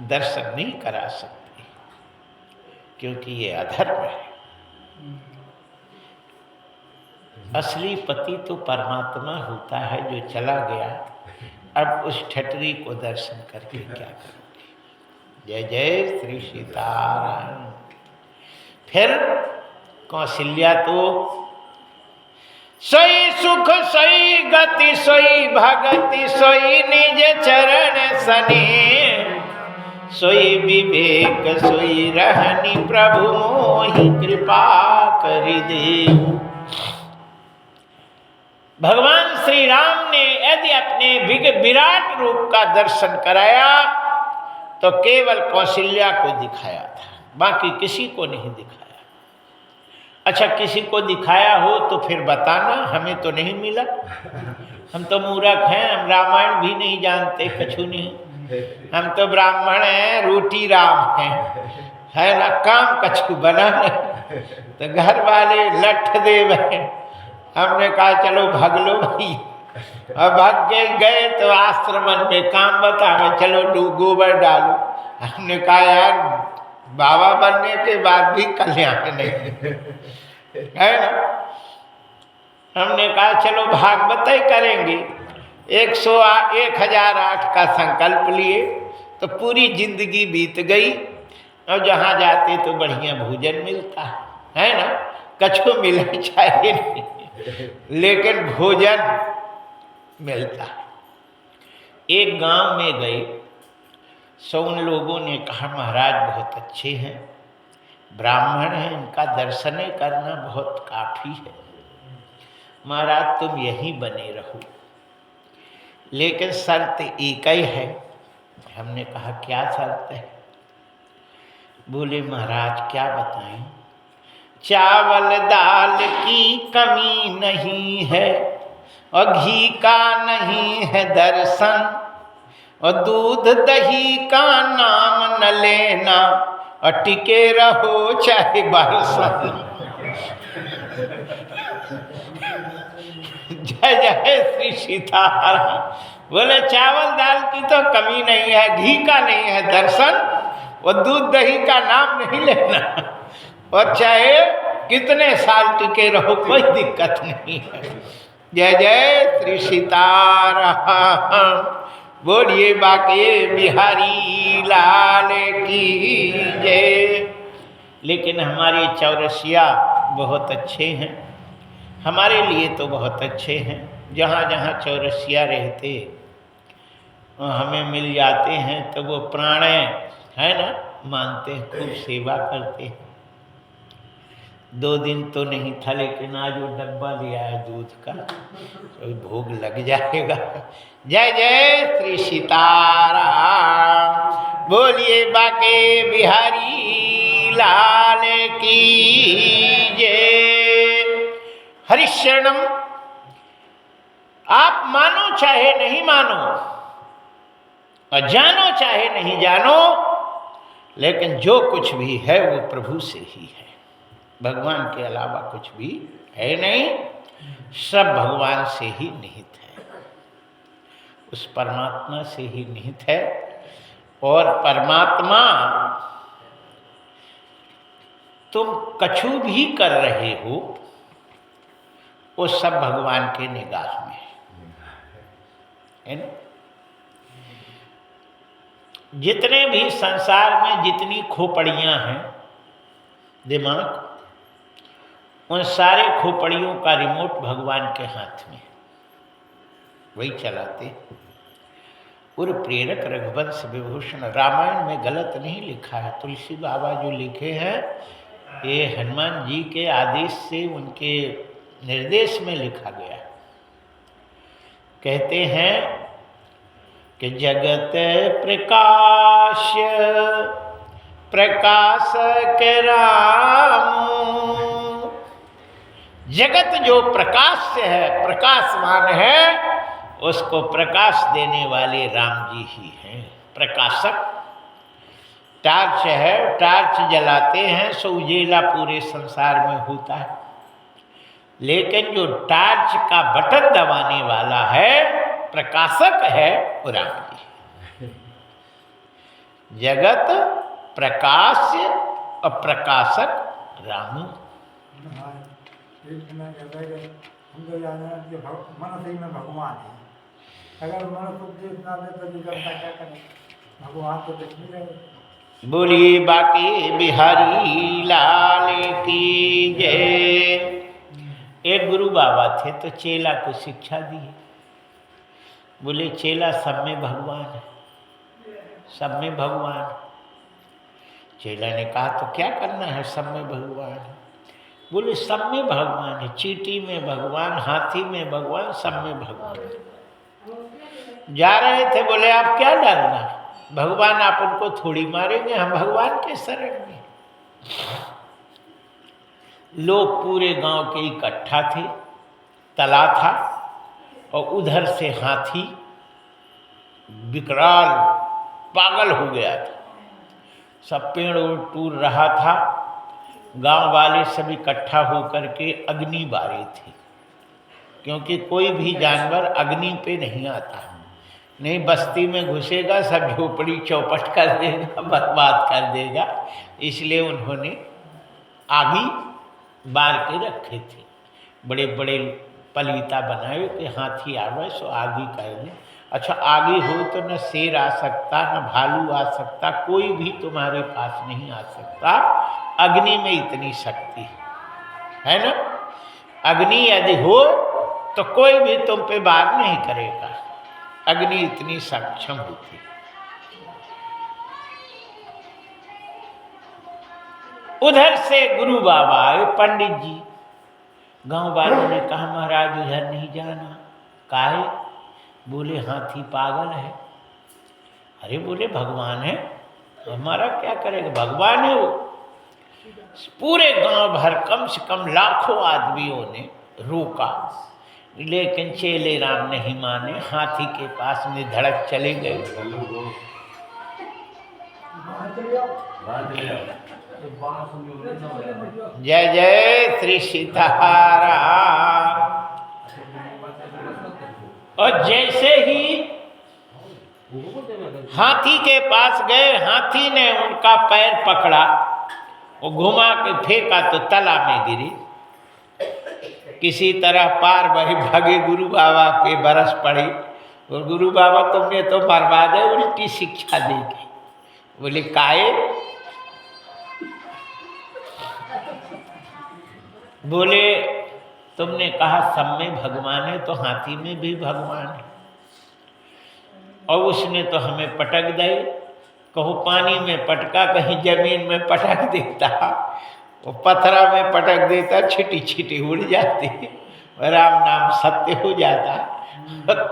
दर्शन नहीं करा सकते क्योंकि ये अधर्म है। असली पति तो परमात्मा होता है जो चला गया, अब उस ठटरी को दर्शन करके क्या करोगे। जय जय श्री सीताराम। फिर कौशल्या तो सोई सुख सोई गति सोई भगति सोई निज चरण सने, सोई विवेक सोई रहनी प्रभु मोहि कृपा करि देहु। भगवान श्री राम ने यदि अपने विराट रूप का दर्शन कराया तो केवल कौशल्या को दिखाया था, बाकी किसी को नहीं दिखाया। अच्छा, किसी को दिखाया हो तो फिर बताना, हमें तो नहीं मिला। हम तो मूर्ख हैं, हम रामायण भी नहीं जानते, कछु नहीं। हम तो ब्राह्मण हैं, रोटी राम हैं, है ना, काम कछु बना नहीं। तो घर वाले लठ दे गए, हमने कहा चलो भाग लो भाई। और भाग के गए तो आश्रमन में काम बतावे, चलो गोबर डालो। हमने कहा यार बाबा बनने के बाद भी कल्याण नहीं है ना। हमने कहा चलो भागवत ही करेंगे। 1008 का संकल्प लिए तो पूरी जिंदगी बीत गई, और जहाँ जाते तो बढ़िया भोजन मिलता है ना, कछु मिलना चाहिए नहीं, लेकिन भोजन मिलता। एक गांव में गए, सो उन लोगों ने कहा महाराज बहुत अच्छे हैं, ब्राह्मण हैं, इनका दर्शन करना बहुत काफ़ी है, महाराज तुम यहीं बने रहो, लेकिन शर्त एक ही है। हमने कहा क्या शर्त है? बोले महाराज क्या बताएं, चावल दाल की कमी नहीं है, और घी का नहीं है दर्शन, और दूध दही का नाम न लेना, और टिके रहो चाहे बरसन। जय जय श्री सीताराम। बोले चावल दाल की तो कमी नहीं है, घी का नहीं है दर्शन, और दूध दही का नाम नहीं लेना, और चाहे कितने साल टिके रहो कोई दिक्कत नहीं है। जय जय श्री सीताराम। बोलिए बाके बिहारी लाल की जय। लेकिन हमारे चौरसिया बहुत अच्छे हैं, हमारे लिए तो बहुत अच्छे हैं। जहाँ जहाँ चौरसिया रहते हमें मिल जाते हैं तो वो प्राण है ना मानते हैं, खूब सेवा करते हैं। 2 दिन तो नहीं था, लेकिन आज वो डब्बा लिया है दूध का, तो भोग लग जाएगा। जय जय श्री सीताराम। बोलिए बाके बिहारी लाल की जय। हरिशरणम। आप मानो चाहे नहीं मानो, और जानो चाहे नहीं जानो, लेकिन जो कुछ भी है वो प्रभु से ही है, भगवान के अलावा कुछ भी है नहीं, सब भगवान से ही निहित है, उस परमात्मा से ही निहित है। और परमात्मा तुम कछु भी कर रहे हो वो सब भगवान के निगाह में है ना। जितने भी संसार में जितनी खोपड़ियां हैं दिमाग, उन सारे खोपड़ियों का रिमोट भगवान के हाथ में, वही चलाते। और प्रेरक रघुवंश विभूषण, रामायण में गलत नहीं लिखा है। तुलसी बाबा जो लिखे हैं ये हनुमान जी के आदेश से, उनके निर्देश में लिखा गया। कहते हैं कि जगत प्रकाश प्रकाशक राम, जगत जो प्रकाश से है, प्रकाशमान है, उसको प्रकाश देने वाले राम जी ही हैं। प्रकाशक टार्च है, टार्च जलाते हैं सो उजेला पूरे संसार में होता है, लेकिन जो टार्च का बटन दबाने वाला है, प्रकाशक है, वो राम जी। जगत प्रकाश्य और प्रकाशक राम। हम तो जान रहे हैं कि मन से ही में भगवान है। अगर मन को उपदेश ना दे तो जनता क्या करे? भगवान तो देख नहीं रहे। बोलिए बाकी बिहारी लाल की जय। एक गुरु बाबा थे तो चेला को शिक्षा दी। बोले चेला सब में भगवान है, सब में भगवान। चेला ने कहा तो क्या करना है, सब में भगवान है। बोले सब में भगवान है, चींटी में भगवान, हाथी में भगवान, सब में भगवान है। जा रहे थे, बोले आप क्या डरना, भगवान आप उनको थोड़ी मारेंगे, हम भगवान के शरण में। लोग पूरे गांव के इकट्ठा थे, तला था, और उधर से हाथी विकराल पागल हो गया था। सब पेड़ टूट रहा था। गांव वाले सब इकट्ठा होकर के अग्नि बारे थे, क्योंकि कोई भी जानवर अग्नि पे नहीं आता, नहीं बस्ती में घुसेगा, सब झोपड़ी चौपट कर देगा, बर्बाद कर देगा। इसलिए उन्होंने आगी बार के रखे थे, बड़े बड़े पलीता बनाए कि हाथी आवे सो आगी करेंगे। अच्छा आगी हो तो न शेर आ सकता, न भालू आ सकता, कोई भी तुम्हारे पास नहीं आ सकता। अग्नि में इतनी शक्ति है ना, अग्नि यदि हो तो कोई भी तुम पे वार नहीं करेगा, अग्नि इतनी सक्षम होती। उधर से गुरु बाबा आए, पंडित जी। गांव वालों ने कहा महाराज उधर नहीं जाना। काहे? बोले हाथी पागल है। अरे बोले भगवान है, हमारा क्या करेगा, भगवान है वो। पूरे गांव भर कम से कम लाखों आदमियों ने रोका, लेकिन चेले राम नहीं माने, हाथी के पास में धड़क चले गए। जय जय श्री सीताराम। और जैसे ही हाथी के पास गए, हाथी ने उनका पैर पकड़ा, वो घुमा के फेंका तो तालाब में गिरी। किसी तरह पार वही भागे, गुरु बाबा पे बरस पड़ी। और गुरु बाबा तुमने तो मरवा दे, उल्टी शिक्षा देगी। बोले काहे? बोले तुमने कहा सब में भगवान है, तो हाथी में भी भगवान है। और उसने तो हमें पटक दे, कहो पानी में पटका, कहीं जमीन में पटक देता, वो पत्थरा में पटक देता, छिटी छिटी उड़ जाती, राम नाम सत्य हो जाता।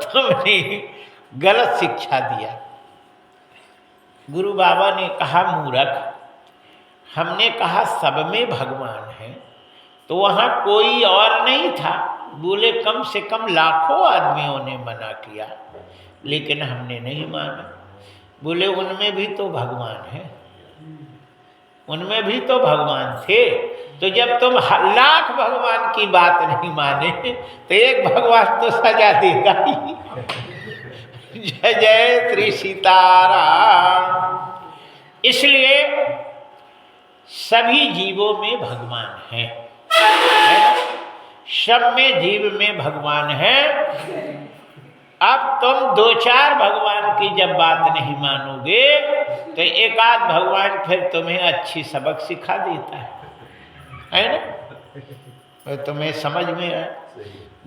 तुमने गलत शिक्षा दिया। गुरु बाबा ने कहा मूर्ख, हमने कहा सब में भगवान है, तो वहाँ कोई और नहीं था। बोले कम से कम लाखों आदमियों ने मना किया, लेकिन हमने नहीं माना। बोले उनमें भी तो भगवान है, उनमें भी तो भगवान थे। तो जब तुम लाख भगवान की बात नहीं माने, तो एक भगवान तो सजा देगा ही। जय जय श्री सीताराम। इसलिए सभी जीवों में भगवान है, सब में जीव में भगवान है। अब तुम दो चार भगवान की जब बात नहीं मानोगे, तो एक आध भगवान फिर तुम्हें अच्छी सबक सिखा देता है। है ना? वो तुम्हें समझ में है।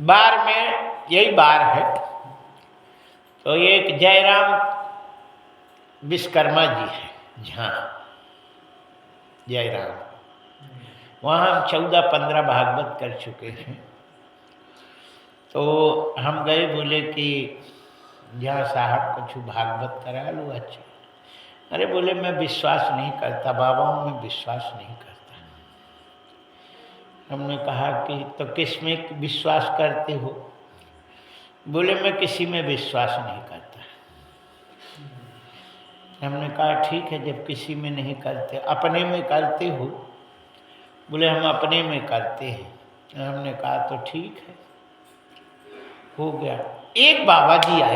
बार में यही बार है। तो एक जयराम विश्वकर्मा जी है, जहाँ जयराम, वहाँ हम 14-15 भागवत कर चुके हैं। तो हम गए, बोले कि जहाँ साहब कुछ भागवत करा लो। अच्छा, अरे बोले मैं विश्वास नहीं करता, बाबाओं में विश्वास नहीं करता। हमने कहा कि तो किस में विश्वास करते हो? बोले मैं किसी में विश्वास नहीं करता। हमने कहा ठीक है, जब किसी में नहीं करते, अपने में करते हो? बोले हम अपने में करते हैं। हमने कहा तो ठीक है, हो गया। एक बाबा जी आए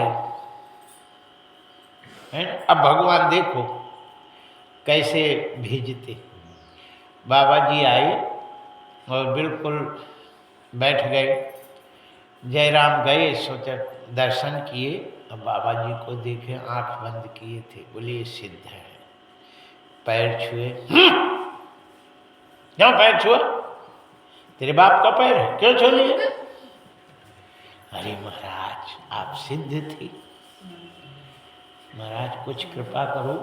हैं। अब भगवान देखो कैसे भेजते। बाबा जी आए और बिल्कुल बैठ गए। जयराम गए, सोचा दर्शन किए, अब बाबा जी को देखे, आंख बंद किए थे। बोले ये सिद्ध है। पैर छुए, क्यों पैर छुआ? तेरे बाप का पैर है, क्यों छू लिए? अरे महाराज आप सिद्ध थे, महाराज कुछ कृपा करो,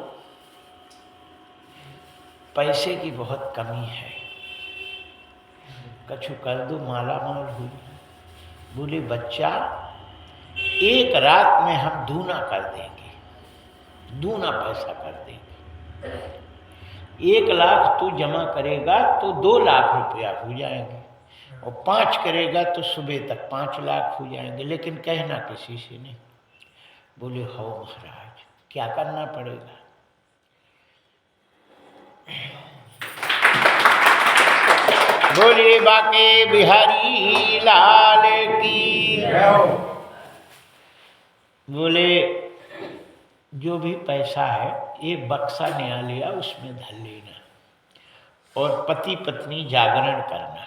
पैसे की बहुत कमी है, कछु कर दो, माला माल हुई। बोले बच्चा, एक रात में हम दूना कर देंगे, दूना पैसा कर देंगे। 1 लाख तू जमा करेगा तो 2 लाख रुपया हो जाएंगे, और 5 करेगा तो सुबह तक 5 लाख हो जाएंगे, लेकिन कहना किसी से नहीं। बोले हो महाराज, क्या करना पड़ेगा? बोलिए बाके बिहारी लाल की। बोले जो भी पैसा है, एक बक्सा नया लिया, उसमें धर लेना, और पति पत्नी जागरण करना,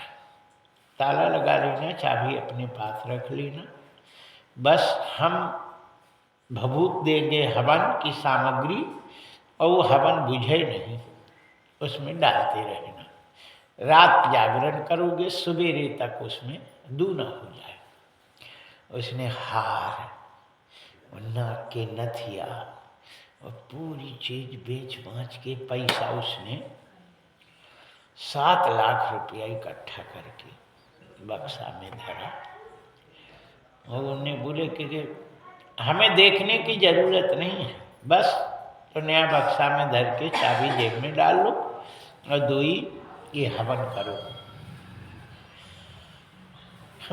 ताला लगा लेना, चाबी अपने पास रख लेना। बस हम भभूत देंगे, हवन की सामग्री, और वो हवन बुझे नहीं, उसमें डालते रहना। रात जागरण करोगे, सवेरे तक उसमें दूना हो जाए। उसने हार और नाक के नथिया और पूरी चीज बेच बाँच के पैसा उसने 7 लाख रुपया इकट्ठा करके बक्सा में धरा। और उन्हें बोले कि हमें देखने की जरूरत नहीं है, बस तो नया बक्सा में धर के चाबी जेब में डाल लो और दोई ये हवन करो।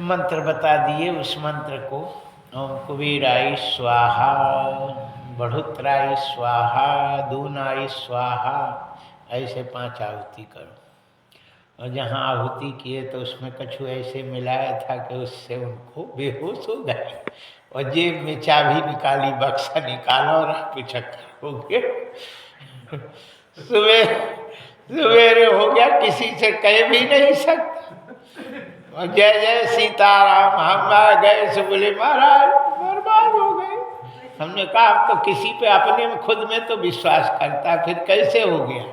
मंत्र बता दिए। उस मंत्र को ओम कुबेराय स्वाहा, बढ़ोतराय स्वाहा, दूनाय स्वाहा, ऐसे 5 आहुति करो। और जहाँ आहुति किए तो उसमें कछु ऐसे मिलाया था कि उससे उनको बेहोश हो गए, और जेब में चाबी निकाली, बक्सा निकाला और आप चक्कर हो गए। सवेरे हो गया, किसी से कह भी नहीं सकता। और जय जय सीताराम हम आ गए, से बोले महाराज बर्बाद हो गए। हमने कहा अब तो किसी पे अपने में खुद में तो विश्वास करता, फिर कैसे हो गया?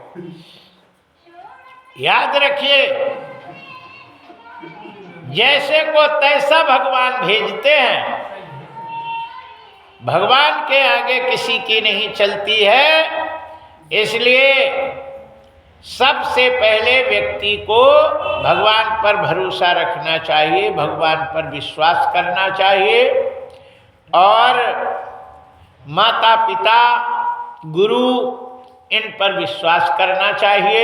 याद रखिए, जैसे को तैसा भगवान भेजते हैं। भगवान के आगे किसी की नहीं चलती है। इसलिए सबसे पहले व्यक्ति को भगवान पर भरोसा रखना चाहिए, भगवान पर विश्वास करना चाहिए, और माता पिता गुरु इन पर विश्वास करना चाहिए।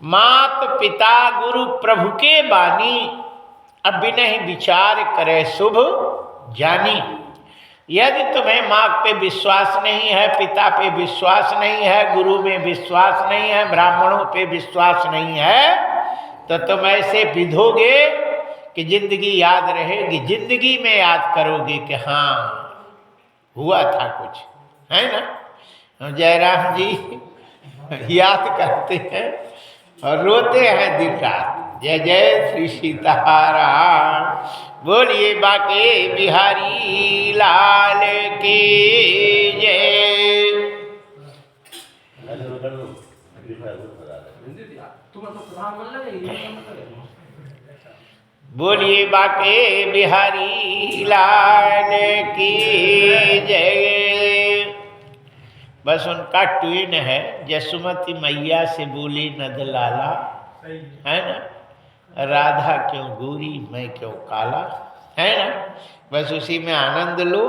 मात पिता गुरु प्रभु के बानी, अब बिनहि विचार करे शुभ जानी। यदि तुम्हें माँ पे विश्वास नहीं है, पिता पे विश्वास नहीं है, गुरु में विश्वास नहीं है, ब्राह्मणों पे विश्वास नहीं है, तो तुम ऐसे विधोगे कि जिंदगी याद रहेगी। जिंदगी में याद करोगे कि हाँ हुआ था कुछ, है ना? जयराम जी याद करते हैं और रोते हैं दिन रात। जय जय श्री सीताराम। बोलिए बाके बिहारी लाल की जय। बोलिए बाके बिहारी लाल की जय। बस उनका ट्वीन है, जसुमती मैया से बोली नंदलाला, है ना, राधा क्यों गोरी मैं क्यों काला, है ना, बस उसी में आनंद लो।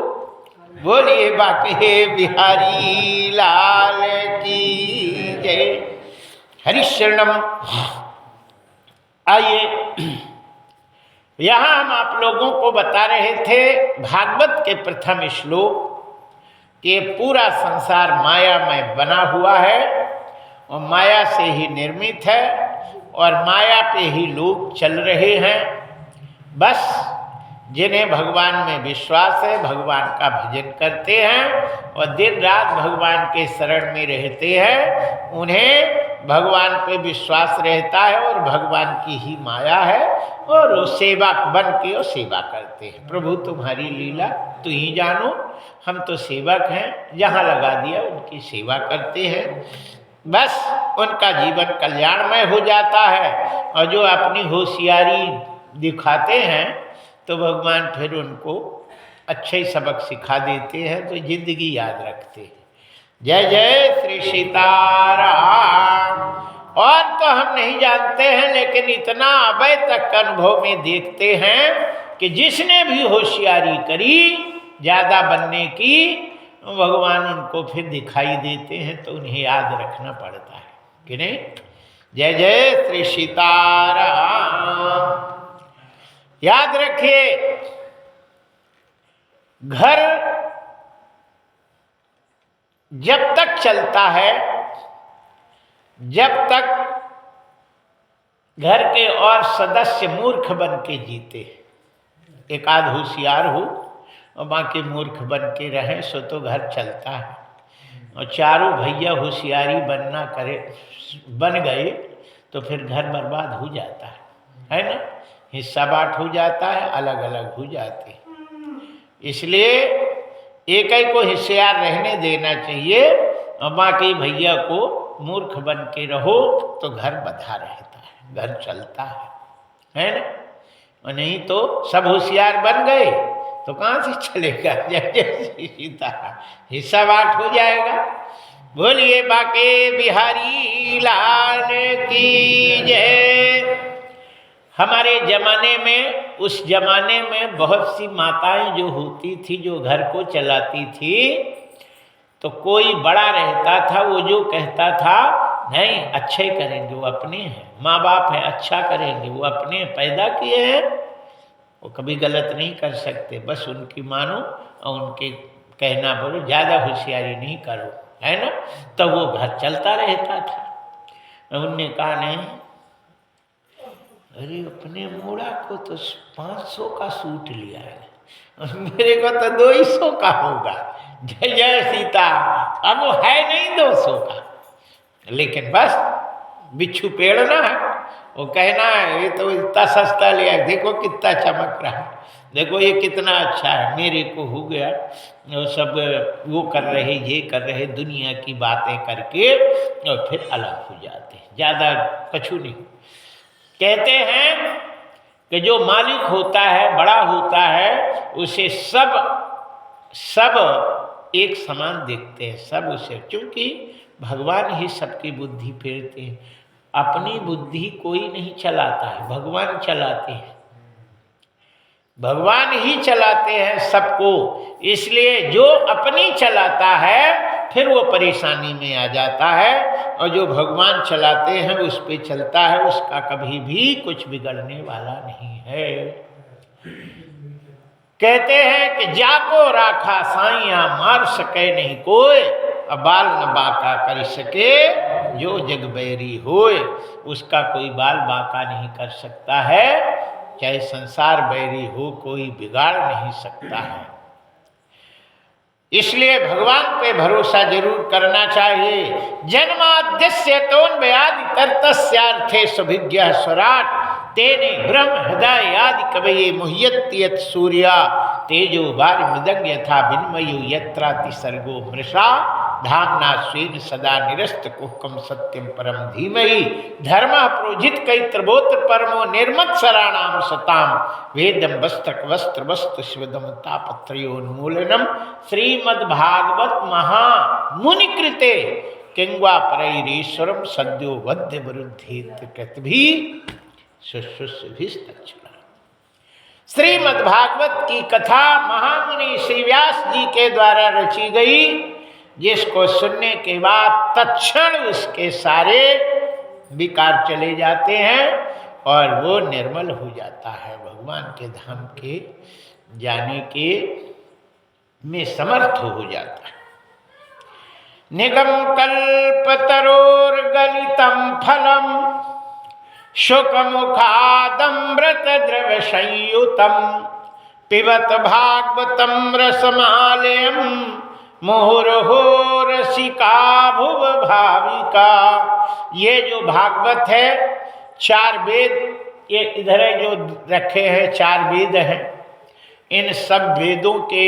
बोलिए बाके बिहारी लाल की जय। हरिशरणम। आइए, यहाँ हम आप लोगों को बता रहे थे भागवत के प्रथम श्लोक कि पूरा संसार माया में बना हुआ है और माया से ही निर्मित है और माया पे ही लोग चल रहे हैं। बस जिन्हें भगवान में विश्वास है, भगवान का भजन करते हैं और दिन रात भगवान के शरण में रहते हैं, उन्हें भगवान पे विश्वास रहता है और भगवान की ही माया है और वो सेवक बन के वो सेवा करते हैं। प्रभु तुम्हारी लीला तू ही जानो, हम तो सेवक हैं, जहाँ लगा दिया उनकी सेवा करते हैं। बस उनका जीवन कल्याणमय हो जाता है और जो अपनी होशियारी दिखाते हैं तो भगवान फिर उनको अच्छे सबक सिखा देते हैं, तो जिंदगी याद रखते हैं। जय जय श्री सीताराम। और तो हम नहीं जानते हैं, लेकिन इतना अभय तक अनुभव में देखते हैं कि जिसने भी होशियारी करी ज़्यादा बनने की, भगवान उनको फिर दिखाई देते हैं, तो उन्हें याद रखना पड़ता है कि नहीं। जय जय श्री सीताराम। याद रखिए, घर जब तक चलता है, जब तक घर के और सदस्य मूर्ख बन के जीते, एक आध होशियार हो और बाकी मूर्ख बन के रहें, सो तो घर चलता है। और चारों भैया होशियारी बनना करे बन गए तो फिर घर बर्बाद हो जाता है ना, हिस्सा बांट हो जाता है, अलग अलग हो जाते हैं। इसलिए एक ही को होशियार रहने देना चाहिए और बाकी भैया को मूर्ख बन के रहो तो घर बधा रहता है, घर चलता है ना। और नहीं तो सब होशियार बन गए तो कहाँ से चलेगा। जय जय सीता, हिस्सा बांट हो जाएगा। बोलिए बाके बिहारी लाल की जय। हमारे ज़माने में, उस ज़माने में बहुत सी माताएं जो होती थी, जो घर को चलाती थी, तो कोई बड़ा रहता था, वो जो कहता था नहीं अच्छे करेंगे, वो अपने हैं, माँ बाप हैं, अच्छा करेंगे, वो अपने पैदा किए हैं, वो कभी गलत नहीं कर सकते, बस उनकी मानो और उनके कहना बोलो, ज़्यादा होशियारी नहीं करो, है ना। तो वो घर चलता रहता था। उनने कहा नहीं, अरे अपने मोड़ा को तो 500 का सूट लिया है और मेरे को तो 200 का होगा। जय जय सीता। अब वो है नहीं 200 का, लेकिन बस बिच्छू पेड़ना है, वो कहना है ये तो इतना सस्ता लिया, देखो कितना चमक रहा है, देखो ये कितना अच्छा है, मेरे को हो गया। वो सब वो कर रहे, ये कर रहे, दुनिया की बातें करके और फिर अलग हो जाते हैं, ज़्यादा कछु नहीं। कहते हैं कि जो मालिक होता है, बड़ा होता है, उसे सब एक समान देखते हैं, सब उसे, क्योंकि भगवान ही सबकी बुद्धि फेरते हैं। अपनी बुद्धि कोई नहीं चलाता है, भगवान चलाते हैं, भगवान ही चलाते हैं सबको। इसलिए जो अपनी चलाता है फिर वो परेशानी में आ जाता है, और जो भगवान चलाते हैं उस पे चलता है, उसका कभी भी कुछ बिगड़ने वाला नहीं है। कहते हैं कि जाको राखा साइया मार सके नहीं कोई, बाल न बाका कर सके जो जग बैरी होए। उसका कोई बाल बाका नहीं कर सकता है, चाहे संसार बैरी हो, कोई बिगाड़ नहीं सकता है। इसलिए भगवान पे भरोसा जरूर करना चाहिए। जन्माद्यस्य तोन्मयादि तर्तस्यार्थे सुभिज्ञः स्वराट तेने ब्रह्म हृदय आदि कवये मुह्यन्ति यत् सूर्या तेजो वारि मृदंग यथा विन्मयो यत्राति सर्गो मृषा धाम्ना स्वेन सदा निरस्तकुहकं सत्यं परम धीमहि धर्मः प्रोजित कैत्रबोत्र परमो निर्मत्सराणां सतां वेदं वस्त्र शिवदं तापत्रयोन्मूलनम श्रीमद्भागवत महामुनिकृते किंवा परैरीश्वरम सद्यो वद्य वरुद्धेत कृतभि शुश्रूषभिस्तच्छ्रुतम्। श्रीमद्भागवत की कथा महामुनि श्री व्यास जी के द्वारा रची गई, जिसको सुनने के बाद तत्क्षण उसके सारे विकार चले जाते हैं और वो निर्मल हो जाता है, भगवान के धाम के जाने के में समर्थ हो जाता है। निगम कल्पतरोर गलितम फलम शुकमुखादमृत द्रव संयुतम पिबत भागवतम रसमालयम मुहुर्हो रसिका भुव भाविका। ये जो भागवत है, 4 वेद ये इधर है जो रखे हैं, 4 वेद हैं। इन सब वेदों के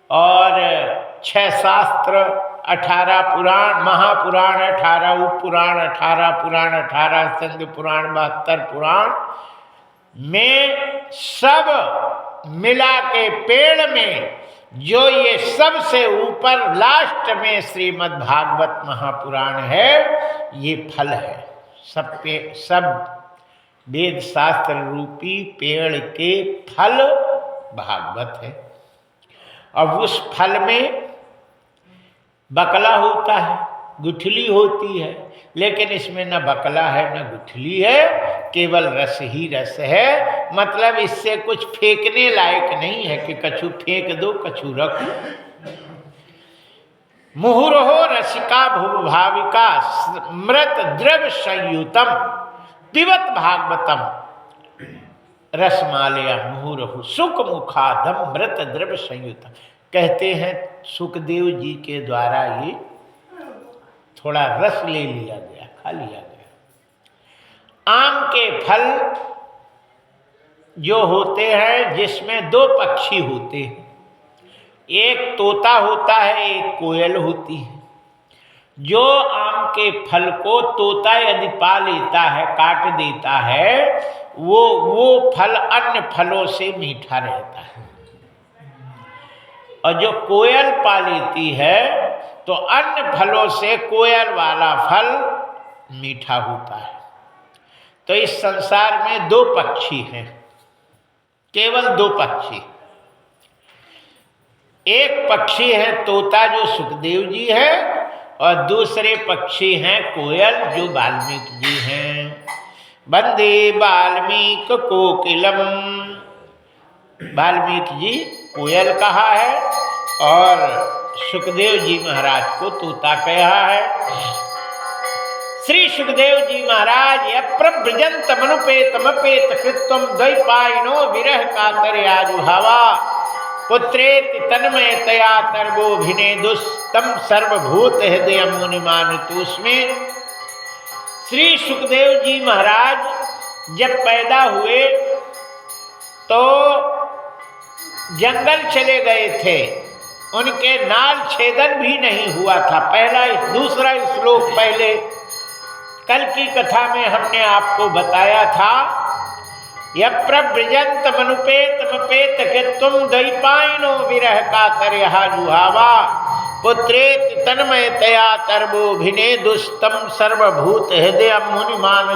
और 6 शास्त्र, 18 पुराण, महापुराण 18, उपपुराण 18, पुराण 18, स्कंद पुराण 72 पुराण में सब मिला के पेड़ में जो ये सबसे ऊपर लास्ट में श्रीमद् भागवत महापुराण है, ये फल है। सब वेद शास्त्र रूपी पेड़ के फल भागवत है। अब उस फल में बकला होता है, गुठली होती है, लेकिन इसमें न बकला है न गुठली है, केवल रस ही रस है। मतलब इससे कुछ फेंकने लायक नहीं है कि कछु फेंक दो, कछु रखो। मुहुर्हो रसिका भुवभाविका मृत द्रव संयुतम पिबत भागवतम रसमालया मुहुर्हु सुख मुखादम मृत द्रव संयुतम। कहते हैं सुखदेव जी के द्वारा ये थोड़ा रस ले लिया गया, खा लिया गया। आम के फल जो होते हैं, जिसमें 2 पक्षी होते हैं, एक तोता होता है, एक कोयल होती है। जो आम के फल को तोता यदि पा लेता है, काट देता है, वो फल अन्य फलों से मीठा रहता है। और जो कोयल पा लेती है तो अन्य फलों से कोयल वाला फल मीठा होता है। तो इस संसार में 2 पक्षी हैं, केवल 2 पक्षी। एक पक्षी है तोता जो सुखदेव जी है, और दूसरे पक्षी हैं कोयल जो वाल्मीकि जी हैं। वंदे वाल्मीकि कोकिलम, वाल्मीकि जी कोयल कहा है और सुखदेव जी महाराज को तोता कहा है। श्री सुखदेव जी महाराज यप्रव्रजंत मनुपेतमपेत कृत्वम द्वैपायनो विरह कातरयाजुहावा पुत्रेति तन्मयतया तर्वोभिनेदुस्तम सर्वभूत हृदय मुनिमानतोस्मे। श्री सुखदेव जी महाराज जब पैदा हुए तो जंगल चले गए थे, उनके नाल छेदन भी नहीं हुआ था। दूसरा श्लोक पहले कल की कथा में हमने आपको बताया था। यप्रव्रजंत मनुपेतमपेत कृत्वम द्वैपायनो विरह कातरयाजुहावा पुत्रेति तन्मयतया तर्वोभिनेदुस्तम सर्वभूत हृदय मुनिमान।